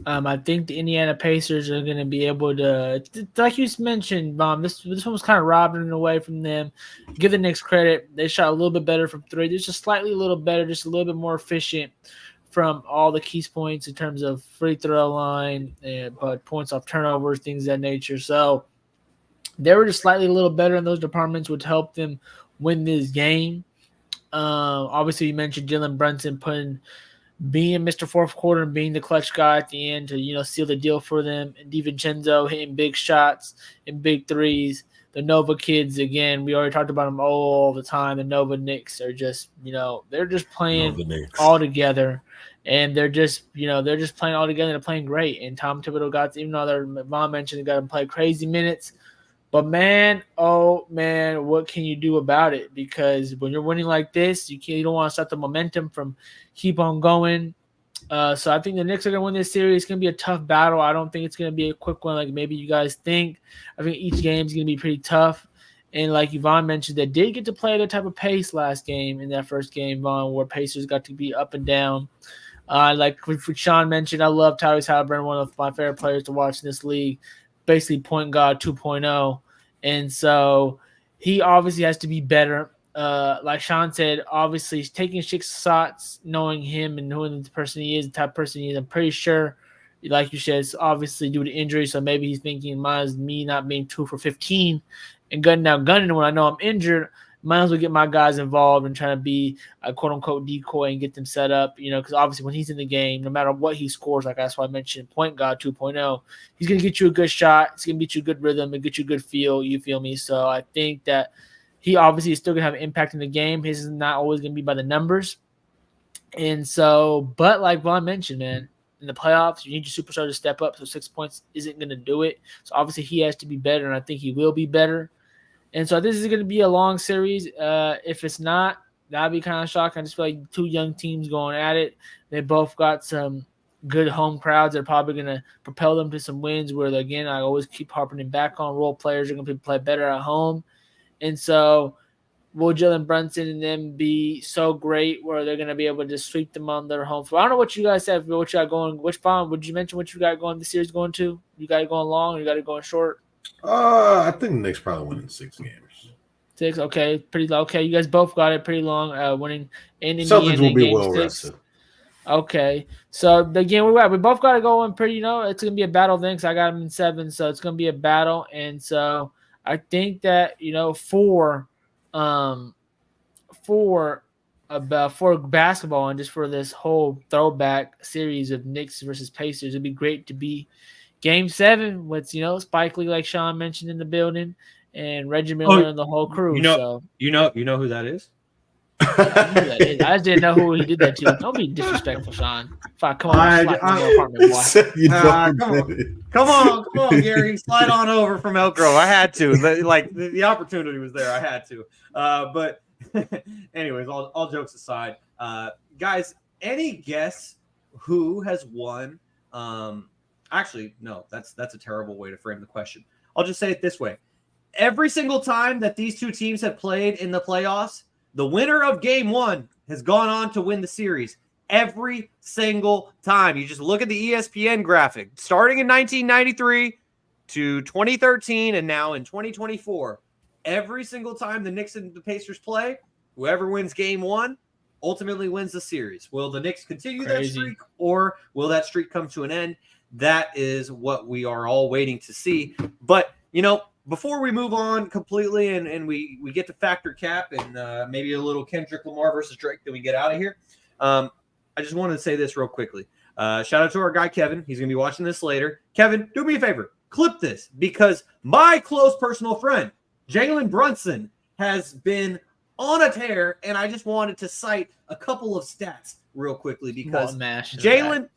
Speaker 2: I think the Indiana Pacers are going to be able to, like you mentioned, Mom, this one was kind of robbing away from them. Give the Knicks credit. They shot a little bit better from 3. They're just slightly a little better, just a little bit more efficient from all the key points in terms of free throw line, but points off turnovers, things of that nature. So they were just slightly a little better in those departments, which helped them win this game. Obviously, you mentioned Jalen Brunson being Mr. Fourth Quarter and being the clutch guy at the end to seal the deal for them. And DiVincenzo hitting big shots and big threes. The Nova kids, again, we already talked about them all the time. The Nova Knicks are just, they're just playing all together. and they're just playing all together. They're playing great. And Tom Thibodeau even though Vaughn mentioned, got to play crazy minutes. But man, oh man, what can you do about it? Because when you're winning like this, you don't want to stop the momentum from keep on going. So I think the Knicks are going to win this series. It's going to be a tough battle. I don't think it's going to be a quick one like maybe you guys think. I think each game is going to be pretty tough. And like Yvonne mentioned, they did get to play that type of pace last game in that first game, Vaughn, where Pacers got to be up and down. Like Shaun mentioned, I love Tyrese Halliburton, one of my favorite players to watch in this league, basically point guard 2.0. And so he obviously has to be better. Like Shaun said, obviously he's taking 6 shots, knowing him and knowing the person he is, the type of person he is. I'm pretty sure, like you said, it's obviously due to injury. So maybe he's thinking, might as me not being 2 for 15 and gunning when I know I'm injured. Might as well get my guys involved and trying to be a quote-unquote decoy and get them set up, because obviously when he's in the game, no matter what he scores, like that's why I mentioned point guard 2.0, he's going to get you a good shot. It's going to get you a good rhythm and get you a good feel, you feel me? So I think that he obviously is still going to have an impact in the game. His is not always going to be by the numbers. And so, but like Vaughn mentioned, man, in the playoffs, you need your superstar to step up, so 6 points isn't going to do it. So obviously he has to be better, and I think he will be better. And so this is going to be a long series. If it's not, that'd be kind of shocking. I just feel like 2 young teams going at it. They both got some good home crowds that are probably going to propel them to some wins where, again, I always keep harping back on role players are going to play better at home. And so will Jalen Brunson and them be so great where they're going to be able to just sweep them on their home floor? I don't know what you guys have, what you got going. Which Bond would you mention what you got going the series going to? You got it going long or you got it going short?
Speaker 5: I think the Knicks probably win in 6 games.
Speaker 2: 6, okay, pretty low. Okay, you guys both got it pretty long. Winning in Indiana.
Speaker 5: Celtics will be
Speaker 2: game
Speaker 5: well
Speaker 2: 6.
Speaker 5: rested.
Speaker 2: Okay, so again, we both got to go in pretty. It's gonna be a battle then because I got them in 7, so it's gonna be a battle. And so I think that for basketball and just for this whole throwback series of Knicks versus Pacers, it'd be great to be Game 7 with Spike Lee, like Shaun mentioned, in the building, and Reggie Miller and the whole crew.
Speaker 1: You know who that is?
Speaker 2: I just didn't know who he did that to. Don't be disrespectful, Shaun. Come on,
Speaker 1: come on, Gary, slide on over from Elk Grove. I had to. The opportunity was there. I had to. But anyways, all jokes aside, guys, any guess who has won? Actually, no, that's a terrible way to frame the question. I'll just say it this way. Every single time that these 2 teams have played in the playoffs, the winner of game 1 has gone on to win the series. Every single time. You just look at the ESPN graphic. Starting in 1993 to 2013 and now in 2024, every single time the Knicks and the Pacers play, whoever wins game 1 ultimately wins the series. Will the Knicks continue that streak, or will that streak come to an end? That is what we are all waiting to see. But, before we move on completely and we get to factor cap and maybe a little Kendrick Lamar versus Drake, then we get out of here. I just wanted to say this real quickly. Shout out to our guy, Kevin. He's going to be watching this later. Kevin, do me a favor. Clip this because my close personal friend, Jalen Brunson, has been on a tear, and I just wanted to cite a couple of stats real quickly because Jalen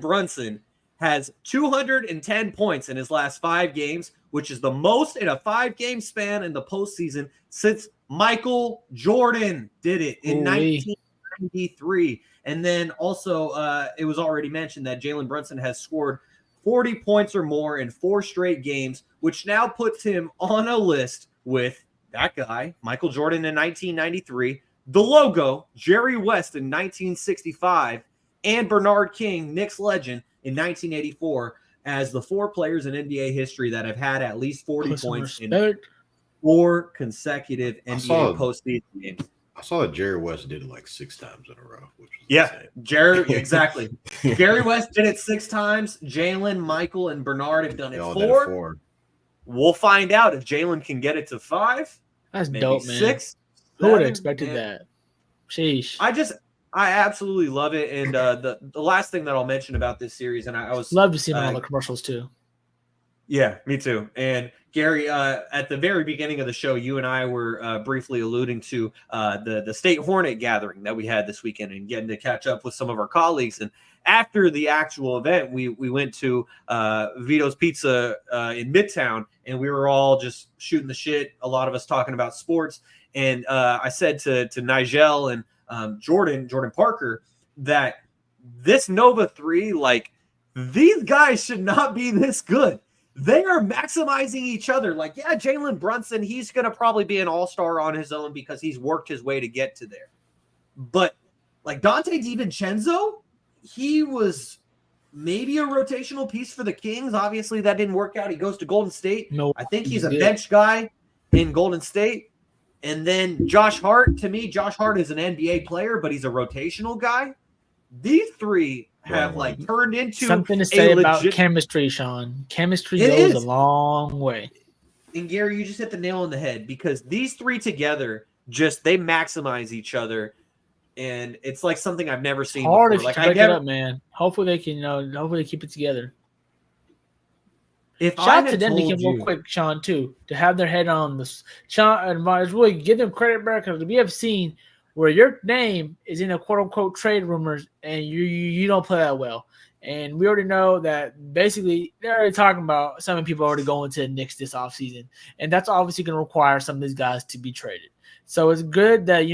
Speaker 1: Brunson has 210 points in his last 5 games, which is the most in a 5-game span in the postseason since Michael Jordan did it in 1993. And then also, it was already mentioned that Jalen Brunson has scored 40 points or more in 4 straight games, which now puts him on a list with that guy, Michael Jordan in 1993, the logo, Jerry West in 1965, and Bernard King, Knicks legend, in 1984 as the 4 players in NBA history that have had at least 40 points in 4 consecutive NBA postseason games.
Speaker 5: I saw that Jerry West did it like 6 times in a row. Which was
Speaker 1: insane. Jerry, exactly. Jerry West did it 6 times. Jalen, Michael, and Bernard have done it 4. We'll find out if Jalen can get it to 5.
Speaker 2: That's dope, man.
Speaker 1: 6.
Speaker 2: Who would have expected that? Sheesh.
Speaker 1: I absolutely love it. And the last thing that I'll mention about this series, and I was
Speaker 2: love to see him on all the commercials too.
Speaker 1: Yeah, me too. And Garry, at the very beginning of the show, you and I were briefly alluding to the State Hornet gathering that we had this weekend and getting to catch up with some of our colleagues. And after the actual event, we went to Vito's Pizza in Midtown, and we were all just shooting the shit, a lot of us talking about sports. And I said to Nigel and Jordan Parker that this Nova 3, like, these guys should not be this good. They are maximizing each other. Like, yeah, Jalen Brunson, he's going to probably be an all-star on his own because he's worked his way to get to there. But, like, Dante DiVincenzo, he was maybe a rotational piece for the Kings. Obviously, that didn't work out. He goes to Golden State.
Speaker 2: No,
Speaker 1: I think he's a bench guy in Golden State. And then Josh Hart, to me, Josh Hart is an NBA player, but he's a rotational guy. These three have like turned into
Speaker 2: something to say about chemistry, Shaun. Chemistry goes a long way.
Speaker 1: And Garry, you just hit the nail on the head because these three together they maximize each other, and it's like something I've never seen
Speaker 2: hard
Speaker 1: before.
Speaker 2: Like, break it up, man. Hopefully they can, hopefully they keep it together.
Speaker 1: If
Speaker 2: shout out to them to real quick, Shaun, too, to have their head on this. Shaun, and really give them credit back because we have seen where your name is in a quote-unquote trade rumors and you don't play that well. And we already know that basically they're already talking about some people already going to the Knicks this offseason. And that's obviously going to require some of these guys to be traded. So it's good that,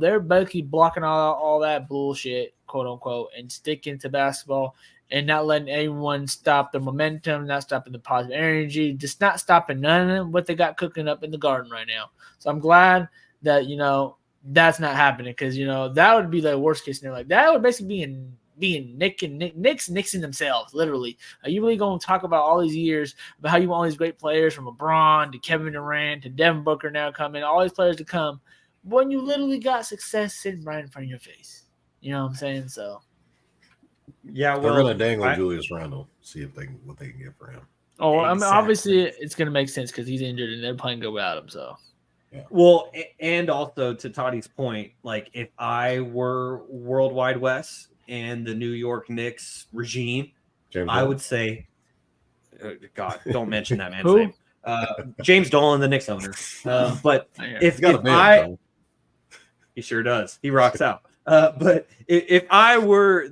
Speaker 2: they're basically blocking all that bullshit, quote-unquote, and sticking to basketball and not letting anyone stop the momentum, not stopping the positive energy, just not stopping none of what they got cooking up in the garden right now. So I'm glad that, that's not happening because that would be the worst case scenario. Like that would basically be Knicks nixing themselves, literally. Are you really going to talk about all these years about how you want all these great players from LeBron to Kevin Durant to Devin Booker now coming, all these players to come, when you literally got success sitting right in front of your face? You know what I'm saying? So
Speaker 1: yeah, well,
Speaker 5: they're going to dangle Julius Randle, see what they can get for him.
Speaker 2: Oh, exactly. I mean, obviously it's going to make sense because he's injured and they're playing good without him. So.
Speaker 1: Yeah. Well, and also to Toddy's point, like if I were Worldwide West and the New York Knicks regime, I would say, God, don't mention that man's name. James Dolan, the Knicks owner. But if he sure does, he rocks out. But if I were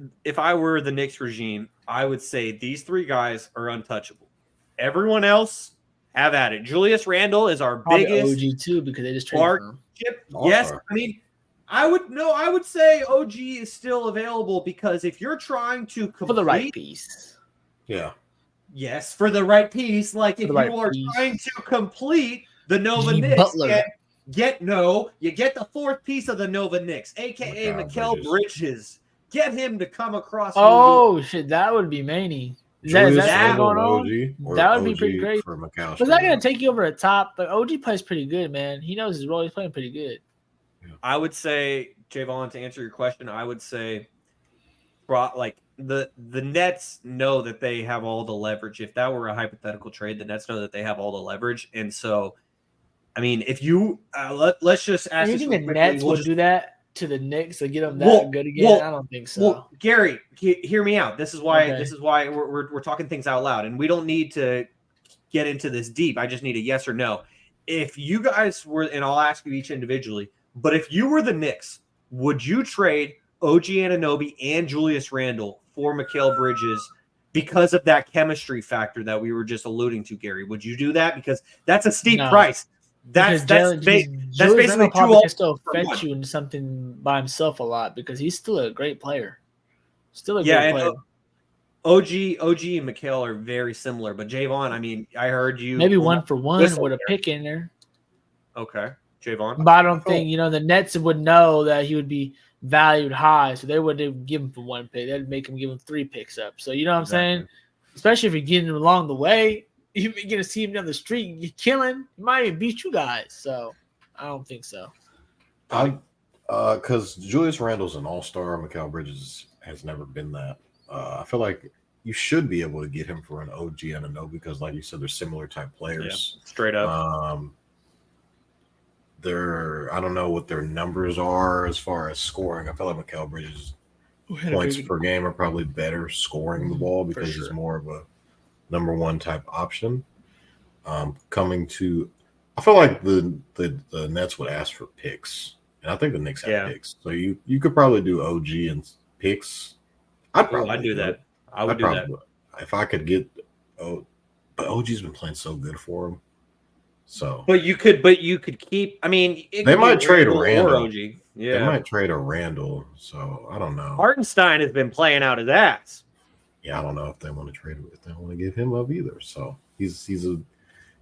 Speaker 1: the Knicks regime, I would say these three guys are untouchable. Everyone else, have at it. Julius Randle is our biggest
Speaker 2: OG too because they just traded him.
Speaker 1: Yes, I mean, I would say OG is still available because if you're trying to complete
Speaker 2: for the right piece,
Speaker 1: yes, for the right piece, like if you are trying to complete the Nova Knicks, you get the fourth piece of the Nova Knicks, aka Mikal Bridges. Get him to come across.
Speaker 2: Oh shit, that would be Manny. Is that going on? That would be pretty great. But is that going to take you over the top? But OG plays pretty good, man. He knows his role. He's playing pretty good.
Speaker 1: I would say, Jaevon, to answer your question, I would say, like the Nets know that they have all the leverage. If that were a hypothetical trade, the Nets know that they have all the leverage, and so, I mean, if you let's just ask.
Speaker 2: You think the Nets will do that to the Knicks to get them that good again? I don't think so.
Speaker 1: Well, Garry, hear me out. This is why we're talking things out loud, and we don't need to get into this deep. I just need a yes or no. If you guys were, and I'll ask you each individually, but if you were the Knicks, would you trade OG Anunoby and Julius Randle for Mikal Bridges because of that chemistry factor that we were just alluding to, Garry? Would you do that? Because that's a steep price. That's basically
Speaker 2: probably still fetch you into something by himself a lot because he's still a great player. Still a great player.
Speaker 1: OG and Mikal are very similar, but Jaevon, I mean, I heard you
Speaker 2: maybe 1-for-1 with a pick in there.
Speaker 1: Okay, Jaevon.
Speaker 2: But I don't think the Nets would know that he would be valued high, so they wouldn't give him for one pick. They'd make him give him 3 picks up. So you know what I'm saying? Especially if you're getting him along the way. You're going to see him down the street. You're killing. He might even beat you guys. So, I don't think so.
Speaker 5: Because Julius Randle's an all-star. Mikal Bridges has never been that. I feel like you should be able to get him for an OG and a no because, like you said, they're similar type players.
Speaker 1: Yeah, straight up.
Speaker 5: I don't know what their numbers are as far as scoring. I feel like Mikal Bridges' points per game are probably better scoring the ball because he's more of a number one type option. coming to. I feel like the Nets would ask for picks, and I think the Knicks have picks. So you could probably do OG and picks. I'd probably
Speaker 1: do that.
Speaker 5: It.
Speaker 1: I would do that
Speaker 5: if I could get. Oh, but OG's been playing so good for him. So,
Speaker 1: but you could keep. I mean,
Speaker 5: they might trade Randall.
Speaker 1: Or OG. Yeah,
Speaker 5: they might trade a Randall. So I don't know.
Speaker 1: Hartenstein has been playing out his ass.
Speaker 5: Yeah, I don't know if they want to trade. If they want to give him up either. So he's a.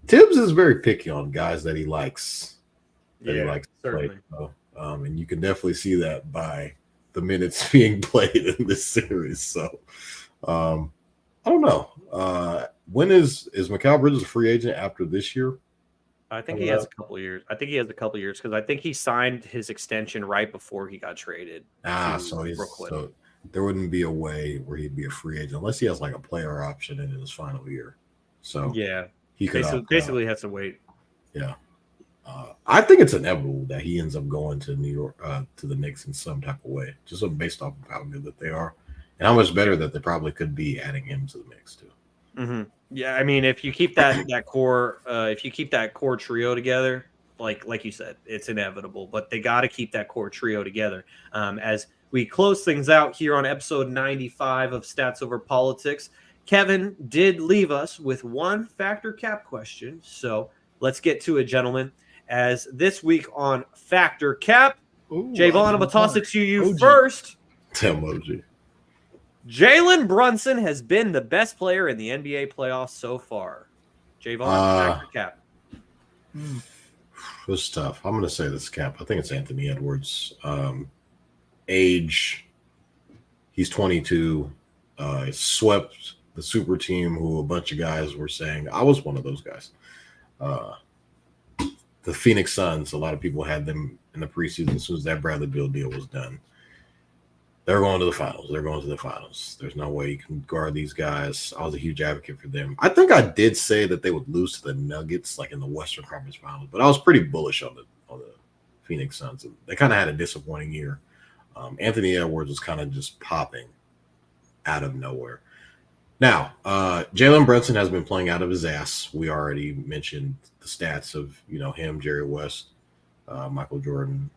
Speaker 5: Tibbs is very picky on guys that he likes. He likes to play. So, and you can definitely see that by the minutes being played in this series. So, I don't know. When is Mikal Bridges a free agent after this year?
Speaker 1: I think he has a couple of years. Because I think he signed his extension right before he got traded.
Speaker 5: So there wouldn't be a way where he'd be a free agent unless he has like a player option in his final year. So
Speaker 1: yeah,
Speaker 5: he could
Speaker 1: basically has to wait.
Speaker 5: Yeah. I think it's inevitable that he ends up going to New York, to the Knicks in some type of way, just based off of how good that they are and how much better that they probably could be adding him to the mix too.
Speaker 1: Mm-hmm. Yeah, I mean, if you keep that core trio together, like you said, it's inevitable. But they got to keep that core trio together. As we close things out here on episode 95 of Stats Over Politics, Kevin did leave us with one factor cap question, so let's get to it, gentlemen. As this week on Factor Cap, Jaevon, I'm going to toss it to you first.
Speaker 5: Tell OG.
Speaker 1: Jalen Brunson has been the best player in the NBA playoffs so far. Jaevon, Factor Cap.
Speaker 5: It's tough. I'm going to say this cap. I think it's Anthony Edwards. Age, he's 22. Swept the super team who a bunch of guys were saying. I was one of those guys. The Phoenix Suns, a lot of people had them in the preseason as soon as that Bradley Beal deal was done. They're going to the finals. There's no way you can guard these guys. I was a huge advocate for them. I think I did say that they would lose to the Nuggets, like in the Western Conference Finals, but I was pretty bullish on the Phoenix Suns. They kind of had a disappointing year. Anthony Edwards was kind of just popping out of nowhere. Now, Jalen Brunson has been playing out of his ass. We already mentioned the stats of him, Jerry West, Michael Jordan,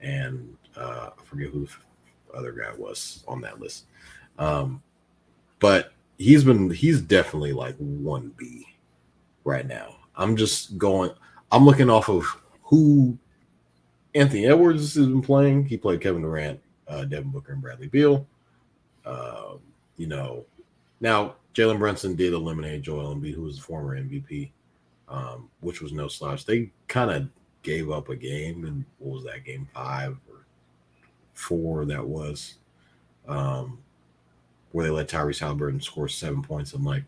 Speaker 5: and I forget who the other guy was on that list. But he's definitely like 1B right now. I'm looking off of who Anthony Edwards has been playing. He played Kevin Durant, Devin Booker, and Bradley Beal. Now Jalen Brunson did eliminate Joel Embiid, who was the former MVP, which was no slouch. They kind of gave up a game, and what was that, game 5 or 4 that was, where they let Tyrese Halliburton score 7 points in like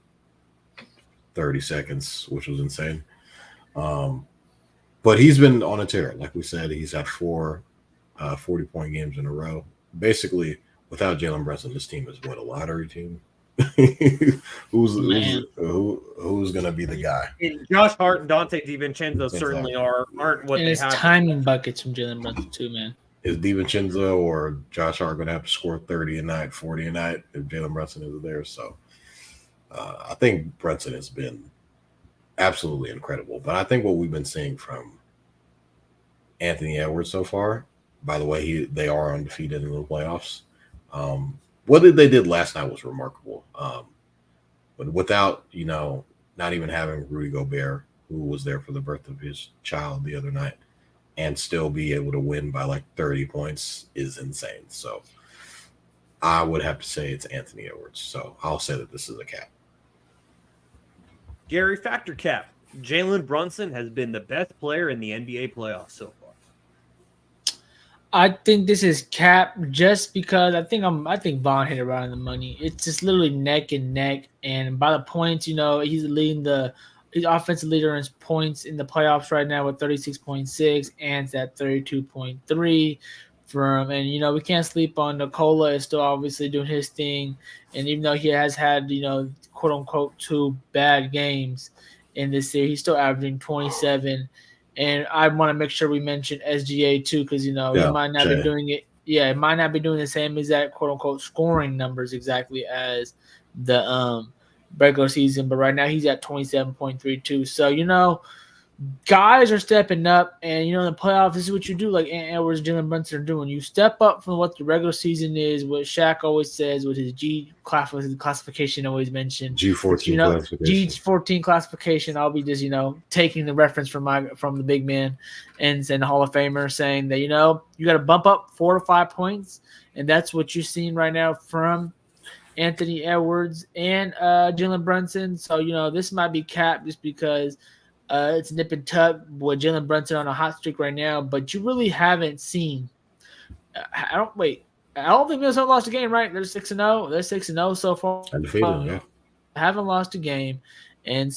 Speaker 5: 30 seconds, which was insane. But he's been on a tear. Like we said, he's had 4 40-point games in a row. Basically, without Jalen Brunson, this team is a lottery team. who's going to be the guy?
Speaker 1: And Josh Hart and Dante DiVincenzo certainly aren't what
Speaker 2: and
Speaker 1: they
Speaker 2: it's
Speaker 1: have.
Speaker 2: Timing buckets from Jalen Brunson too, man.
Speaker 5: Is DiVincenzo or Josh Hart going to have to score 30 a night, 40 a night if Jalen Brunson is there? So I think Brunson has been absolutely incredible. But I think what we've been seeing from Anthony Edwards so far, by the way, they are undefeated in the playoffs. What they did last night was remarkable. But without, not even having Rudy Gobert, who was there for the birth of his child the other night, and still be able to win by like 30 points is insane. So I would have to say it's Anthony Edwards. So I'll say that this is a cap.
Speaker 1: Garry, Factor Cap. Jalen Brunson has been the best player in the NBA playoffs so far.
Speaker 2: I think this is cap just because I think Vaughn hit it right on the money. It's just literally neck and neck, and by the points, he's leading he's offensive leader in points in the playoffs right now with 36.6, and at 32.3 and we can't sleep on Nikola is still obviously doing his thing, and even though he has had quote unquote 2 bad games in this year, he's still averaging 27. And I want to make sure we mention SGA too, because he might not be doing it. Yeah, it might not be doing the same exact quote unquote scoring numbers exactly as the regular season, but right now he's at 27.32. So, guys are stepping up, and in the playoffs, this is what you do. Like Ant Edwards, Jalen Brunson are doing. You step up from what the regular season is. What Shaq always says, with his G classification, always mentioned.
Speaker 5: G14 classification.
Speaker 2: G14 classification. I'll be just taking the reference from the big man and the Hall of Famer, saying that you got to bump up 4 to 5 points, and that's what you're seeing right now from Anthony Edwards and Jalen Brunson. So this might be capped just because. It's nip and tuck with Jalen Brunson on a hot streak right now, but you really haven't seen. I don't think Minnesota lost a game, right? They're 6-0. They're 6-0 so far.
Speaker 5: Undefeated, yeah.
Speaker 2: Haven't lost a game, and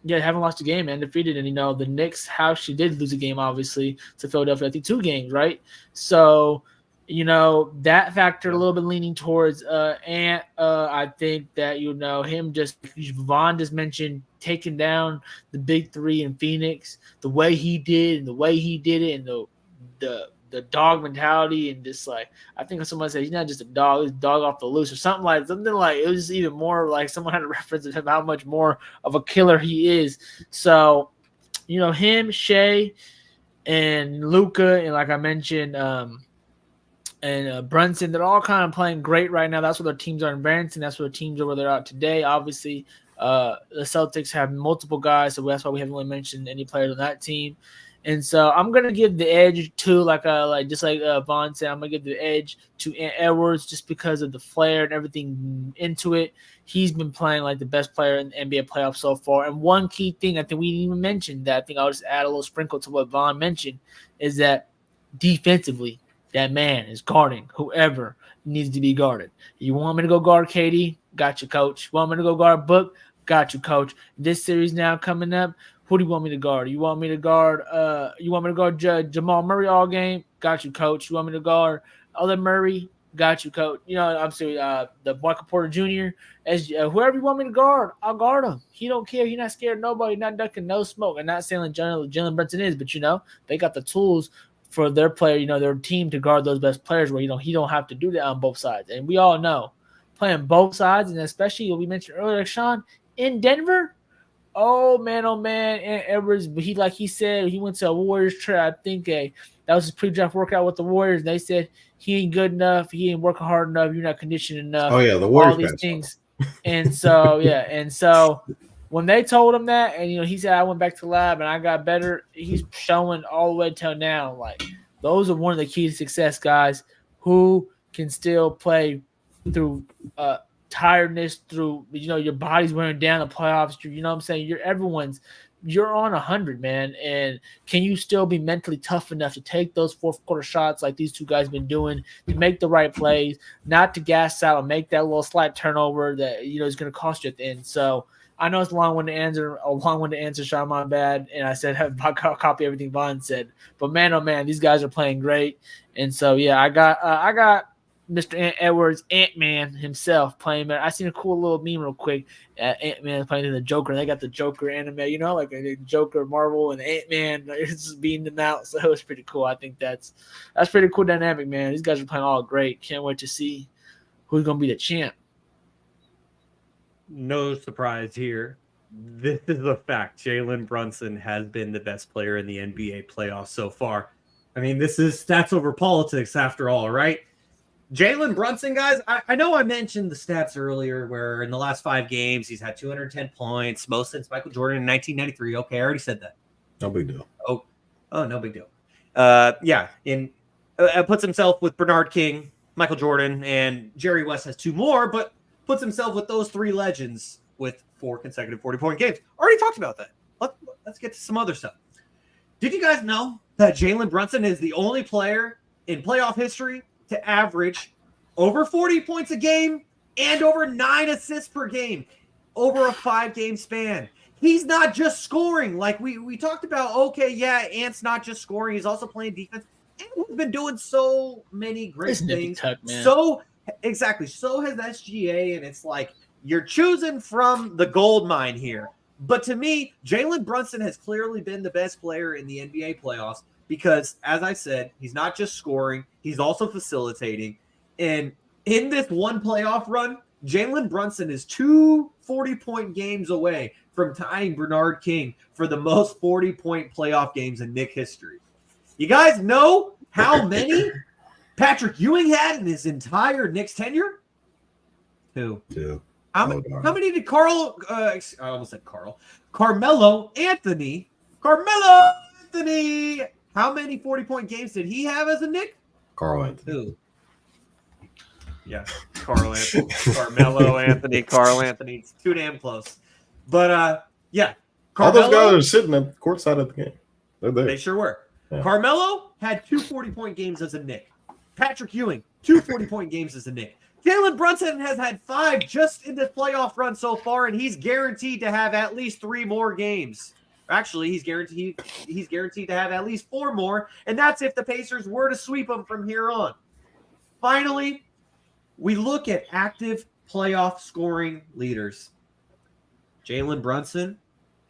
Speaker 2: haven't lost a game and undefeated. And the Knicks, how she did lose a game, obviously to Philadelphia. I think 2 games, right? So. That factor a little bit leaning towards Ant. I think that him just Vaughn just mentioned taking down the big 3 in Phoenix, the way he did and the way he did it, and the dog mentality, and just like I think someone said he's not just a dog, he's a dog off the loose or something like it was even more like someone had a reference of him how much more of a killer he is. So him, Shea, and Luka, and like I mentioned, and Brunson, they're all kind of playing great right now. That's where their teams are advancing. That's where the teams are where they're at today. Obviously, the Celtics have multiple guys, so that's why we haven't really mentioned any players on that team. And so I'm gonna give the edge to like Vaughn said, I'm gonna give the edge to Edwards just because of the flair and everything into it. He's been playing like the best player in the NBA playoffs so far. And one key thing I think we didn't even mention that I think I'll just add a little sprinkle to what Vaughn mentioned is that defensively. That man is guarding whoever needs to be guarded. You want me to go guard KD? Got you, coach. You want me to go guard Book? Got you, coach. This series now coming up, who do you want me to guard? You want me to guard Jamal Murray all game? Got you, coach. You want me to guard other Murray? Got you, coach. I'm sorry, the Michael Porter Jr. As whoever you want me to guard, I'll guard him. He don't care. He's not scared of nobody, not ducking no smoke. And not saying Jalen Brunson is, but they got the tools for their player, their team to guard those best players where, he don't have to do that on both sides. And we all know playing both sides, and especially what we mentioned earlier, Shaun, in Denver, oh man, and Edwards, but he said he went to a Warriors trip. I think that was his pre-draft workout with the Warriors. And they said he ain't good enough. He ain't working hard enough. You're not conditioned enough.
Speaker 5: Oh, yeah, the Warriors.
Speaker 2: All these things. And so, when they told him that, and he said I went back to the lab and I got better, he's showing all the way till now. Like those are one of the keys to success, guys, who can still play through tiredness, through your body's wearing down the playoffs. You know what I'm saying? You're on 100, man, and can you still be mentally tough enough to take those fourth quarter shots like these two guys been doing, to make the right plays, not to gas out and make that little slight turnover that is going to cost you at the end. So. I know it's a long-winded answer, Shaun, my bad. And I said, I copy everything Vaughn said. But man, oh man, these guys are playing great. And so, yeah, I got Mr. Edwards, Ant-Man himself playing. I seen a cool little meme real quick. Ant-Man playing in the Joker. They got the Joker anime, like the Joker Marvel and Ant-Man just beating them out. So it was pretty cool. I think that's pretty cool dynamic, man. These guys are playing all great. Can't wait to see who's going to be the champ.
Speaker 1: No surprise here. This is a fact. Jalen Brunson has been the best player in the NBA playoffs so far. I mean, this is stats over politics after all, right? Jalen Brunson, guys, I know I mentioned the stats earlier where in the last 5 games, he's had 210 points, most since Michael Jordan in 1993. Okay, I already said that.
Speaker 5: No big deal.
Speaker 1: Oh, no big deal. Puts himself with Bernard King, Michael Jordan, and Jerry West has 2 more, but puts himself with those 3 legends with 4 consecutive 40-point games. Already talked about that. Let's get to some other stuff. Did you guys know that Jalen Brunson is the only player in playoff history to average over 40 points a game and over 9 assists per game over a 5-game span? He's not just scoring. Like we talked about, okay, yeah, Ant's not just scoring. He's also playing defense. And we've been doing so many great things. Exactly. So has SGA, and it's like you're choosing from the gold mine here. But to me, Jalen Brunson has clearly been the best player in the NBA playoffs because, as I said, he's not just scoring, he's also facilitating. And in this one playoff run, Jalen Brunson is 2 40-point games away from tying Bernard King for the most 40-point playoff games in Knick history. You guys know how many Patrick Ewing had in his entire Knicks tenure? Who?
Speaker 5: Two.
Speaker 1: How many did I almost said Carmelo Anthony. How many 40-point games did he have as a Knick?
Speaker 5: Carl Anthony.
Speaker 1: Who? Yeah, Carl Anthony. Carmelo Anthony. Carl Anthony. It's too damn close. But, yeah.
Speaker 5: Carmelo, all those guys are sitting at the court side of the game. They're there.
Speaker 1: They sure were.
Speaker 5: Yeah.
Speaker 1: Carmelo had 2 40-point games as a Knick. Patrick Ewing, 2 40-point games as a Knick. Jalen Brunson has had 5 just in this playoff run so far, and he's guaranteed to have at least 3 more games. Actually, he's guaranteed to have at least 4 more, and that's if the Pacers were to sweep him from here on. Finally, we look at active playoff scoring leaders. Jalen Brunson,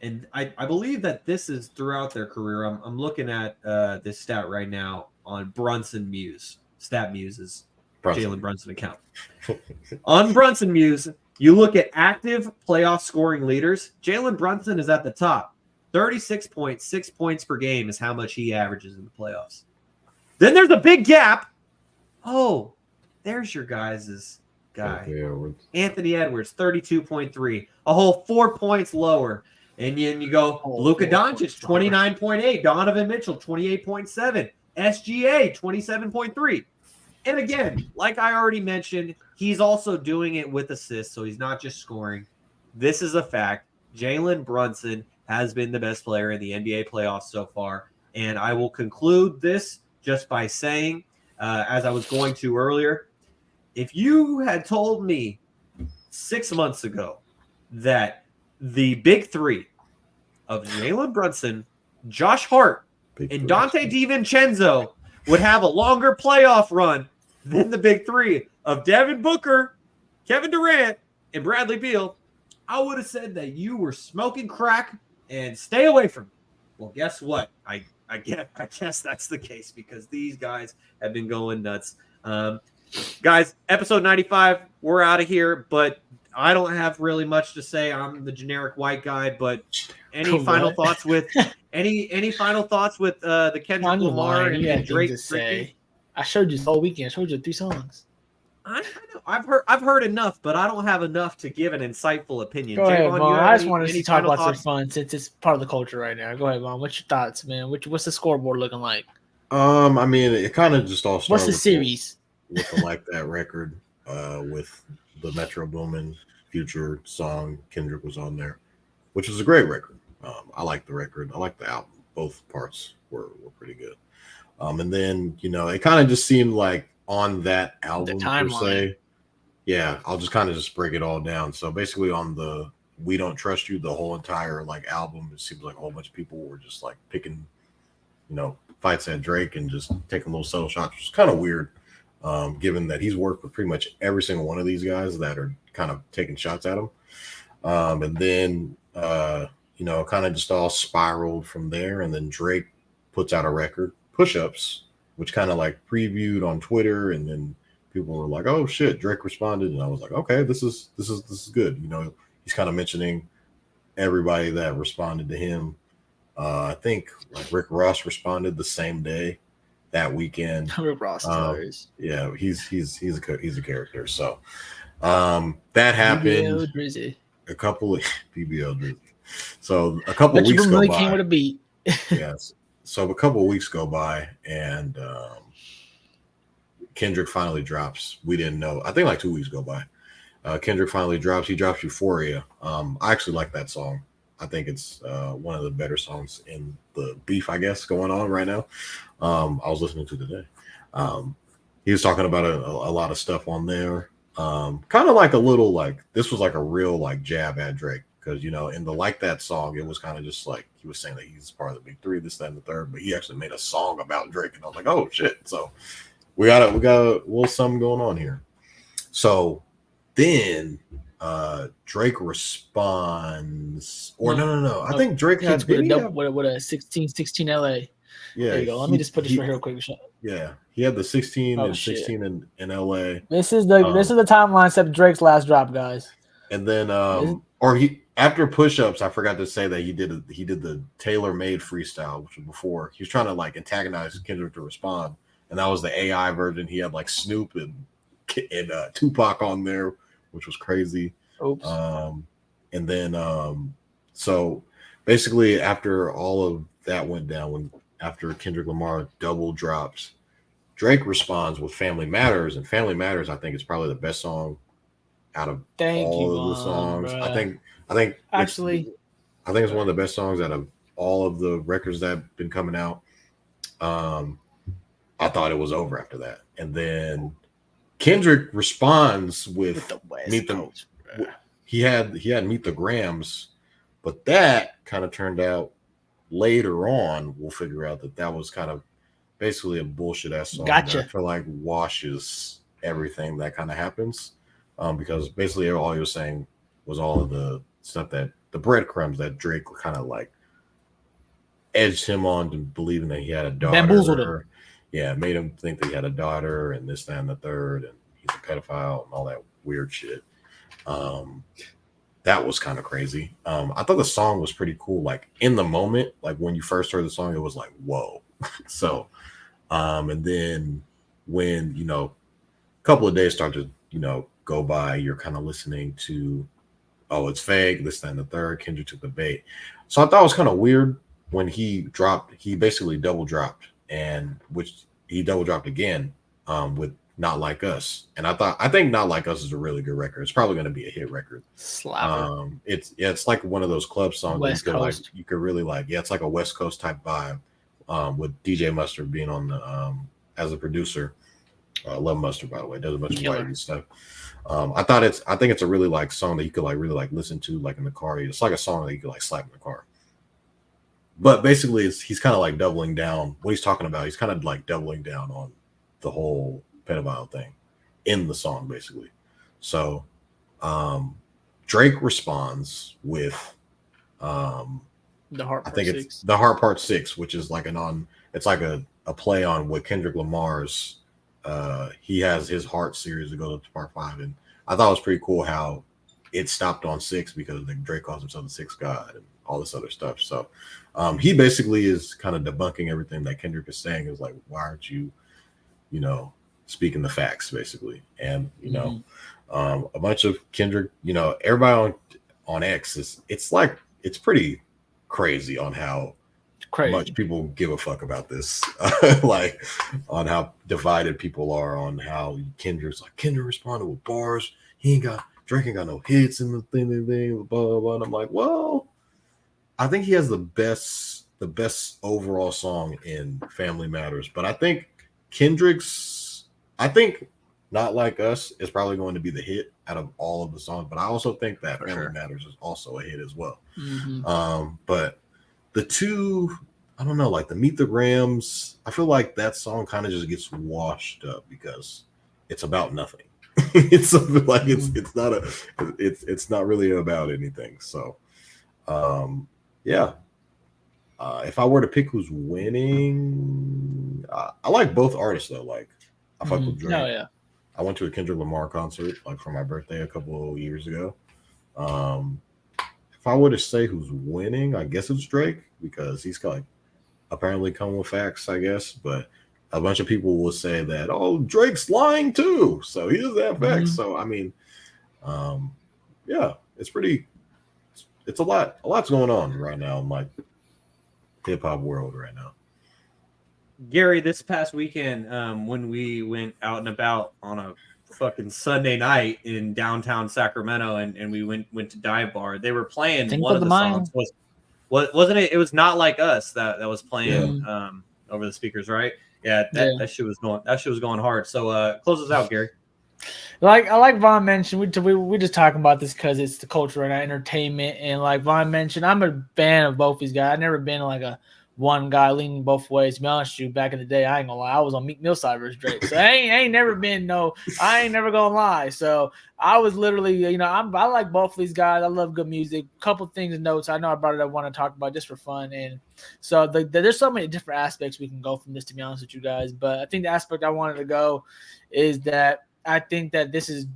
Speaker 1: and I believe that this is throughout their career. I'm looking at this stat right now on Brunson Muse. Stat Muse's Jalen Brunson account. On Brunson Muse, you look at active playoff scoring leaders. Jalen Brunson is at the top. 36.6 points per game is how much he averages in the playoffs. Then there's a big gap. Oh, there's your guys' guy. Anthony Edwards, 32.3. A whole 4 points lower. And then you go Luka Doncic, 29.8. Donovan Mitchell, 28.7. SGA, 27.3. And again, like I already mentioned, he's also doing it with assists, so he's not just scoring. This is a fact. Jalen Brunson has been the best player in the NBA playoffs so far. And I will conclude this just by saying, as I was going to earlier, if you had told me 6 months ago that the big three of Jalen Brunson, Josh Hart, and Dante DiVincenzo would have a longer playoff run than the big three of Devin Booker, Kevin Durant, and Bradley Beal, I would have said that you were smoking crack and stay away from me. Well, guess what? I guess that's the case because these guys have been going nuts. Guys, episode 95, we're out of here, but I don't have really much to say. I'm the generic white guy, but any final thoughts with any final thoughts with the Kendrick Lamar and Drake?
Speaker 2: I showed you all weekend. I showed you 3 songs.
Speaker 1: I know. I've heard enough, but I don't have enough to give an insightful opinion.
Speaker 2: Go ahead, Mom. I just wanted to talk about some fun since it's part of the culture right now. Go ahead, Mom. What's your thoughts, man? What's the scoreboard looking like?
Speaker 5: I mean, it kind of just all started.
Speaker 2: What's the series?
Speaker 5: With the Like That record, with the Metro Boomin Future song, Kendrick was on there, which was a great record. I like the record. I like the album. Both parts were pretty good. And then, it kind of just seemed like on that album per se. Yeah, I'll just kind of just break it all down. So basically on the We Don't Trust You, the whole entire album, it seems like a whole bunch of people were just picking, fights at Drake and just taking little subtle shots, which is kind of weird. Given that he's worked with pretty much every single one of these guys that are kind of taking shots at him. And then, kind of just all spiraled from there. And then Drake puts out a record, Push-Ups, which kind of previewed on Twitter. And then people were like, oh shit, Drake responded. And I was like, okay, this is good. He's kind of mentioning everybody that responded to him. I think Rick Ross responded the same day. That weekend,
Speaker 2: Rick Ross is
Speaker 5: yeah, he's a character. So that happened. A couple of PBL Drizzy. So a couple of weeks go by.
Speaker 2: Came with a beat.
Speaker 5: Yes. So a couple of weeks go by, and Kendrick finally drops. We didn't know. I think 2 weeks go by. Kendrick finally drops. He drops Euphoria. I actually like that song. I think it's one of the better songs in the beef, I guess, going on right now. I was listening to today. He was talking about a lot of stuff on there. Kind of a little this was a real jab at Drake because in the Like That song, it was kind of just he was saying that he's part of the big three, this, that, and the third. But he actually made a song about Drake, and I was like, oh shit! So we got a little something going on here. So then. Drake responds, or no. I think Drake had
Speaker 2: with a 16 LA.
Speaker 5: Yeah,
Speaker 2: There you go. Let me just put this right here real quick.
Speaker 5: Yeah, he had the 16 and
Speaker 2: shit.
Speaker 5: 16 in LA.
Speaker 2: This is the timeline except Drake's last drop, guys.
Speaker 5: And then or he after push-ups, I forgot to say that he did the tailor-made freestyle, which was before. He was trying to like antagonize Kendrick to respond, and that was the AI version. He had like Snoop and Tupac on there, which was crazy.
Speaker 2: Oops.
Speaker 5: And then so basically after all of that went down, after Kendrick Lamar double drops, Drake responds with Family Matters, and Family Matters I think is probably the best song out of all of the songs.
Speaker 2: Bruh.
Speaker 5: I think
Speaker 2: actually
Speaker 5: it's one of the best songs out of all of the records that have been coming out. I thought it was over after that. And then Kendrick responds with
Speaker 2: the West
Speaker 5: Meet
Speaker 2: Coast,
Speaker 5: he had Meet the Grams, but that kind of turned out later on. We'll figure out that was kind of basically a bullshit ass song.
Speaker 2: Gotcha.
Speaker 5: That I feel like washes everything that kind of happens. Because basically all he was saying was all of the stuff that the breadcrumbs that Drake kind of like edged him on to believing that he had a daughter.
Speaker 2: Bamboozled him.
Speaker 5: Yeah, made him think that he had a daughter and this, that, and the third, and he's a pedophile and all that weird shit. That was kind of crazy. I thought the song was pretty cool. Like in the moment, like when you first heard the song, it was like, whoa. So, and then when, a couple of days start to, go by, you're kind of listening to, oh, it's fake, this, that, and the third. Kendrick took the bait. So I thought it was kind of weird when he basically double dropped, and which he double dropped again with Not Like Us. And I think Not Like Us is a really good record. It's probably going to be a hit record.
Speaker 2: Slapper.
Speaker 5: It's like one of those club songs
Speaker 2: West
Speaker 5: that
Speaker 2: Coast.
Speaker 5: you could really like. Yeah, it's like a West Coast type vibe with DJ Mustard being on the as a producer. I love Mustard, by the way. Does a bunch of white stuff. I think it's a really like song that you could like really like listen to like in the car. It's like a song that you could like slap in the car. But basically, he's kind of like doubling down. What he's talking about, he's kind of like doubling down on the whole pedophile thing in the song, basically. So Drake responds with
Speaker 2: The Heart Part 6.
Speaker 5: It's The Heart Part 6, which is like it's like a play on what Kendrick Lamar's he has his Heart series to go to Part 5, and I thought it was pretty cool how it stopped on 6 because like Drake calls himself the Sixth God and all this other stuff. So he basically is kind of debunking everything that Kendrick is saying. Is like, why aren't you, speaking the facts, basically? And a bunch of Kendrick, everybody on X it's pretty crazy on how much people give a fuck about this, like on how divided people are on how Kendrick responded with bars. Drake ain't got no hits in the thing, blah, blah, blah. And I'm like, well, I think he has the best overall song in Family Matters, but I think Not Like Us is probably going to be the hit out of all of the songs, but I also think that Family Matters is also a hit as well.
Speaker 2: Mm-hmm.
Speaker 5: But the two, I don't know, like the Meet the Grams, I feel like that song kind of just gets washed up because it's about nothing. It's like it's not really about anything. So if I were to pick who's winning, I like both artists though. Like I fuck with Drake.
Speaker 2: Oh yeah.
Speaker 5: I went to a Kendrick Lamar concert like for my birthday a couple of years ago. If I were to say who's winning, I guess it's Drake because he's like apparently come with facts, I guess. But a bunch of people will say that, oh, Drake's lying too, so he doesn't have facts. So I mean, it's a lot's going on right now in like hip hop world right now.
Speaker 1: Garry, this past weekend, when we went out and about on a fucking Sunday night in downtown Sacramento, and we went to Dive Bar, they were playing one of the songs. Wasn't it? It was Not Like Us that was playing over the speakers, right? Yeah, that shit was going hard. So close us out, Garry.
Speaker 2: Like Vaughn mentioned, we just talking about this because it's the culture and entertainment, and like Vaughn mentioned, I'm a fan of both these guys. I've never been like a one guy leaning both ways. To be honest with you, back in the day, I ain't gonna lie, I was on Meek Mill side versus Drake. So I ain't never been I ain't never gonna lie. So I was literally, I like both of these guys. I love good music. Couple things and notes. I know I brought it up, I want to talk about just for fun. And so there's so many different aspects we can go from this, to be honest with you guys. But I think the aspect I wanted to go is that I think that this is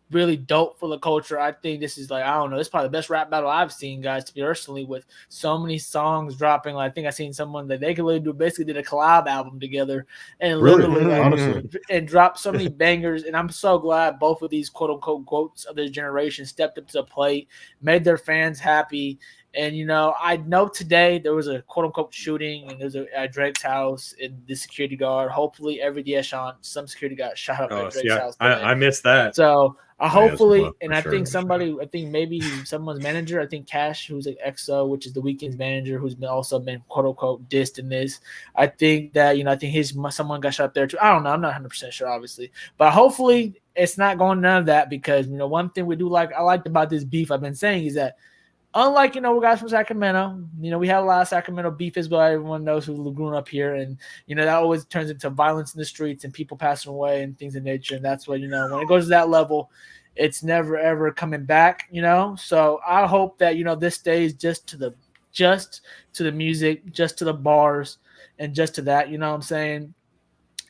Speaker 2: really dope for the culture. I think this is, like, I don't know, this is probably the best rap battle I've seen, guys, to be personally, with so many songs dropping. Like, I think I seen someone that they could basically did a collab album together and literally
Speaker 5: honestly,
Speaker 2: and dropped so many bangers. And I'm so glad both of these quote unquote goats of this generation stepped up to the plate, made their fans happy. And, I know today there was a quote-unquote shooting, and there's at Drake's house, and the security guard. Hopefully every day, Shaun, some security got shot up at Drake's house today.
Speaker 1: I missed that.
Speaker 2: So hopefully, and I
Speaker 5: sure,
Speaker 2: think maybe someone's manager, I think Cash, who's like EXO, which is the Weeknd's manager, who's also been quote-unquote dissed in this. I think that, I think someone got shot there too. I don't know. I'm not 100% sure, obviously. But hopefully it's not going none of that, because, one thing I liked about this beef I've been saying is that, unlike, we guys from Sacramento, we had a lot of Sacramento beef as well. Everyone knows who grew up here. And, that always turns into violence in the streets and people passing away and things of nature. And that's what, when it goes to that level, it's never, ever coming back, So I hope that, this stays just to the music, just to the bars, and just to that, what I'm saying?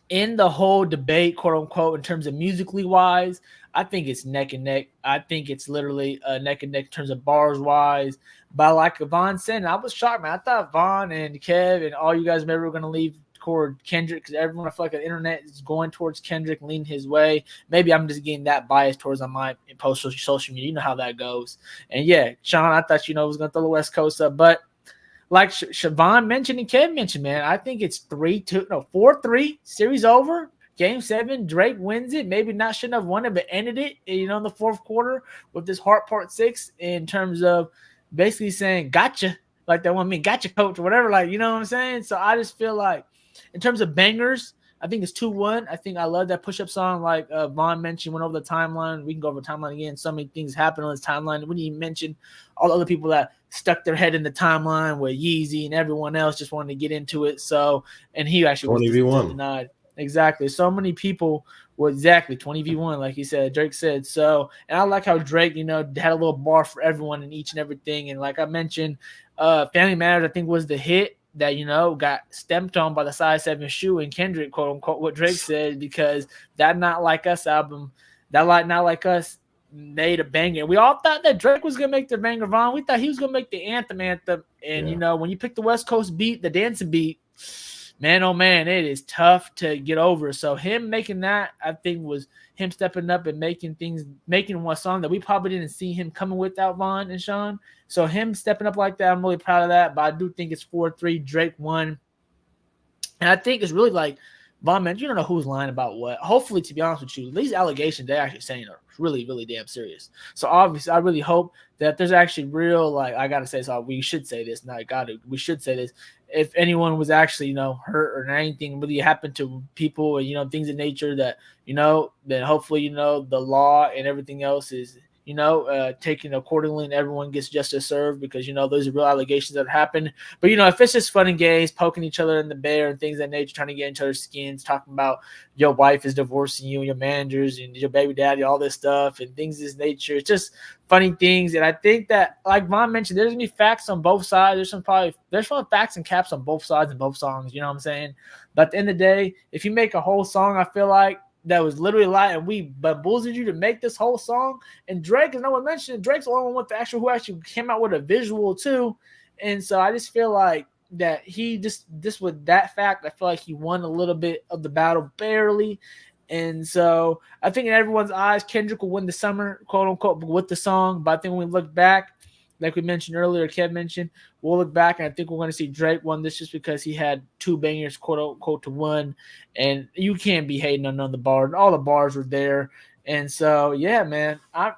Speaker 2: In the whole debate, quote unquote, in terms of musically wise, I think it's neck and neck. I think it's literally neck and neck in terms of bars wise. But like Vaughn said, I was shocked, man. I thought Vaughn and Kev and all you guys maybe were going to leave toward Kendrick, because everyone, I feel like the internet is going towards Kendrick, leaning his way. Maybe I'm just getting that bias towards on my post social media. You know how that goes. And yeah, Shaun, I thought, was going to throw the West Coast up. But like Siobhan mentioned and Kev mentioned, man, I think it's 4-3, series over. Game 7, Drake wins it. Maybe shouldn't have won it, but ended it, in the fourth quarter with this Heart Part 6, in terms of basically saying, gotcha, like that one, gotcha, coach, or whatever, like, you know what I'm saying? So I just feel like, in terms of bangers, I think it's 2-1. I think I love that push-up song, like Vaughn mentioned, went over the timeline. We can go over the timeline again. So many things happen on this timeline. We didn't even mention all the other people that stuck their head in the timeline with Yeezy and everyone else just wanted to get into it. So, and he actually was denied. Exactly. So many people were 20v1, like he said, Drake said. So, and I like how Drake, had a little bar for everyone in each and everything. And like I mentioned, Family Matters, I think, was the hit that, got stepped on by the size 7 shoe, and Kendrick, quote unquote, what Drake said, because that Not Like Us album, Not Like Us, made a banger. We all thought that Drake was going to make the banger, Vaughn. We thought he was going to make the anthem. And, when you pick the West Coast beat, the dancing beat, man, oh man, it is tough to get over. So him making that, I think, was him stepping up and making one song that we probably didn't see him coming without Vaughn and Shaun. So him stepping up like that, I'm really proud of that. But I do think it's 4-3. Drake won. And I think it's really like Vaughn mentioned, you don't know who's lying about what. Hopefully, to be honest with you, these allegations they're actually saying are really, really damn serious. So obviously, I really hope that there's actually real, like, I gotta say, so we should say this. We should say this. If anyone was actually, hurt or anything really happened to people, and things of nature that, then hopefully, the law and everything else is, taken accordingly, and everyone gets justice served, because, those are real allegations that happen. But, if it's just fun and games, poking each other in the bear and things of that nature, trying to get into each other's skins, talking about your wife is divorcing you and your managers and your baby daddy, all this stuff and things of this nature, it's just funny things. And I think that, like Vaughn mentioned, there's gonna be facts on both sides. There's some facts and caps on both sides in both songs. You know what I'm saying? But at the end of the day, if you make a whole song, I feel like that was literally a lie, and we bamboozled you to make this whole song. And Drake, as no one mentioned, Drake's the only one who actually came out with a visual too. And so I just feel like that he just with that fact, I feel like he won a little bit of the battle barely. And so I think in everyone's eyes, Kendrick will win the summer, quote unquote, with the song. But I think when we look back, like we mentioned earlier, Kev mentioned, we'll look back and I think we're going to see Drake won this just because he had 2 bangers, quote unquote, to win. And you can't be hating on none of the bars. All the bars were there. And so, yeah, man, I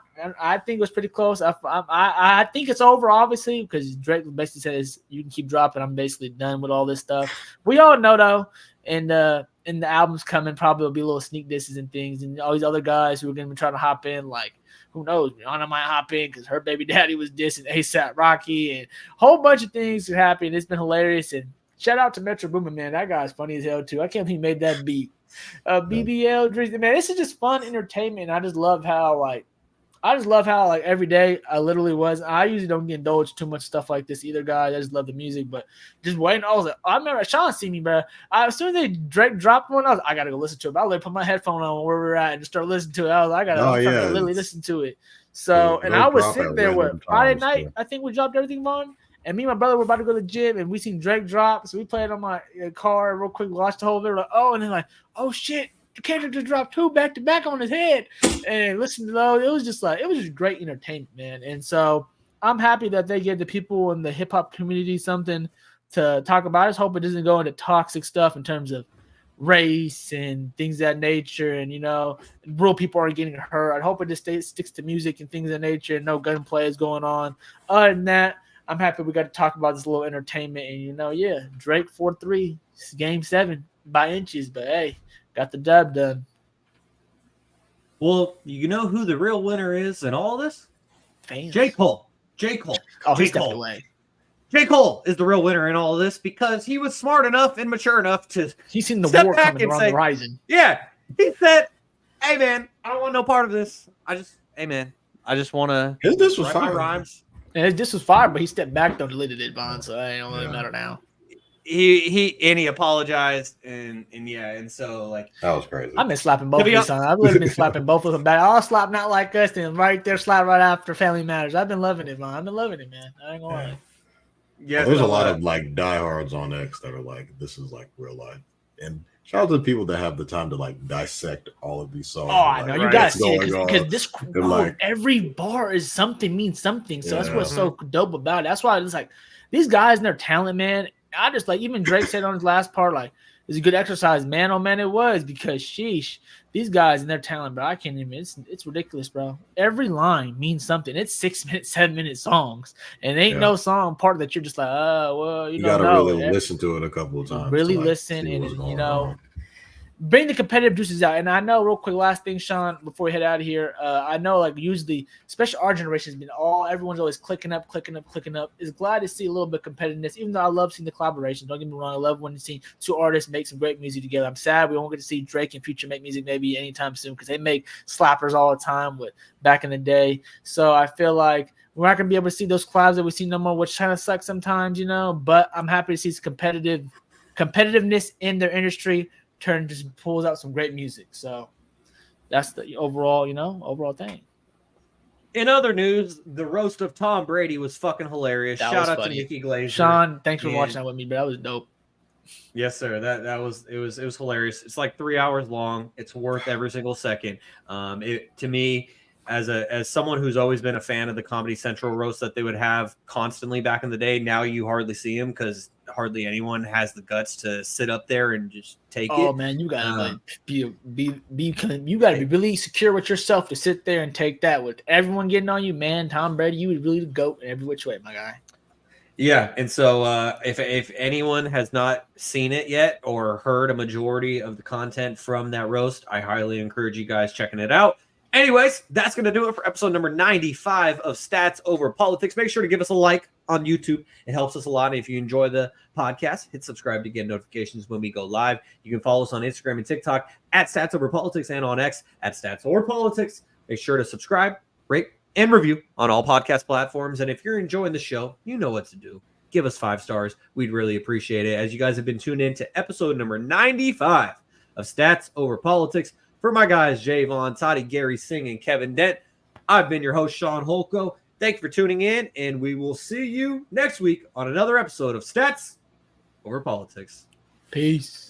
Speaker 2: think it was pretty close. I think it's over, obviously, because Drake basically says you can keep dropping. I'm basically done with all this stuff. We all know, though, and the album's coming, probably will be little sneak disses and things. And all these other guys who are going to be trying to hop in, like, who knows? Rihanna might hop in because her baby daddy was dissing ASAP Rocky, and a whole bunch of things are happening. It's been hilarious, and Shout out to Metro Boomin, man. That guy's funny as hell too. I can't believe he made that beat. BBL, man, this is just fun entertainment. I just love how every day I usually don't get indulged too much stuff like this either, guys. I just love the music, but just waiting. I was like, I remember Shaun see me, bro. As soon as Drake dropped one, I gotta go listen to it. But I literally put my headphone on where we're at and just start listening to it. I was like, I'm trying to literally listen to it. So, and I was sitting there Friday night. I think we dropped everything, Vaughn. And me and my brother were about to go to the gym, and we seen Drake drop. So we played on my car real quick, watched the whole video. Like, and then oh shit, Kendrick just dropped 2 back to back on his head. And listen to those, it was just great entertainment, man. And so I'm happy that they give the people in the hip hop community something to talk about. I just hope it doesn't go into toxic stuff in terms of race and things of that nature, and real people aren't getting hurt. I hope it just sticks to music and things of that nature, and no gunplay is going on. Other than that, I'm happy we got to talk about this little entertainment. And Drake 4-3, game 7 by inches, but hey, got the dub done.
Speaker 1: Well, you know who the real winner is in all this?
Speaker 2: Fans.
Speaker 1: J. Cole.
Speaker 2: Oh, he stepped away.
Speaker 1: J. Cole is the real winner in all of this because he was smart enough and mature enough to
Speaker 2: he's seen the war coming around the horizon.
Speaker 1: Yeah. He said, hey, man, I don't want no part of this. I just want to
Speaker 5: this was fire.
Speaker 1: rhymes.
Speaker 2: And this was fire, but he stepped back, though, deleted it, Vaughn, so it don't really matter now.
Speaker 1: He apologized and so
Speaker 5: that was crazy.
Speaker 2: I've been slapping both of these songs. I've really been slapping both of them back. I'll slap Not Like Us and right there slap right after Family Matters. I've been loving it, man. I've been loving it, man. I ain't gonna lie.
Speaker 1: Yeah,
Speaker 5: there's a lot of diehards on X that are like, this is like real life. And shout out to the people that have the time to dissect all of these songs.
Speaker 2: Oh, I know. You gotta see it because this every bar is means something. So that's what's so dope about it. That's why it's like these guys and their talent, man. I just even Drake said on his last part, it's a good exercise, man. Oh man, it was because sheesh, these guys and their talent, bro. I can't even. It's ridiculous, bro. Every line means something. It's 6 minute, 7 minute songs, and ain't no song part that you're just like, you
Speaker 5: gotta really listen to it a couple of times.
Speaker 2: Really listen, and bring the competitive juices out. And I know, real quick, last thing, Shaun, before we head out of here, I know, usually, especially our generation has been everyone's always clicking up. Is glad to see a little bit of competitiveness, even though I love seeing the collaborations. Don't get me wrong, I love when you see 2 artists make some great music together. I'm sad we won't get to see Drake and Future make music maybe anytime soon because they make slappers all the time with back in the day. So I feel like we're not going to be able to see those collabs that we see no more, which kind of sucks sometimes, but I'm happy to see some competitiveness in their industry. Turn just pulls out some great music. So that's the overall thing.
Speaker 1: In other news, the roast of Tom Brady was fucking hilarious. Shout out to Nikki Glazer.
Speaker 2: Shaun, thanks for watching that with me, but that was dope.
Speaker 1: Yes, sir. That was hilarious. It's like 3 hours long. It's worth every single second. To me, as someone who's always been a fan of the Comedy Central roast that they would have constantly back in the day, now you hardly see them because hardly anyone has the guts to sit up there and just take it.
Speaker 2: Oh man, you gotta you gotta be really secure with yourself to sit there and take that with everyone getting on you, man. Tom Brady, you would really go in every which way, my guy.
Speaker 1: Yeah, and so if anyone has not seen it yet or heard a majority of the content from that roast, I highly encourage you guys checking it out. Anyways, that's going to do it for episode number 95 of Stats Over Politics. Make sure to give us a like on YouTube. It helps us a lot. And if you enjoy the podcast, hit subscribe to get notifications when we go live. You can follow us on Instagram and TikTok at Stats Over Politics and on X at Stats Over Politics. Make sure to subscribe, rate, and review on all podcast platforms. And if you're enjoying the show, you know what to do. Give us 5 stars. We'd really appreciate it. As you guys have been tuned in to episode number 95 of Stats Over Politics. For my guys, Jaevon, Toddy, Garry, Singh, and Kevin Dent, I've been your host, Shaun Holko. Thank you for tuning in, and we will see you next week on another episode of Stats Over Politics.
Speaker 2: Peace.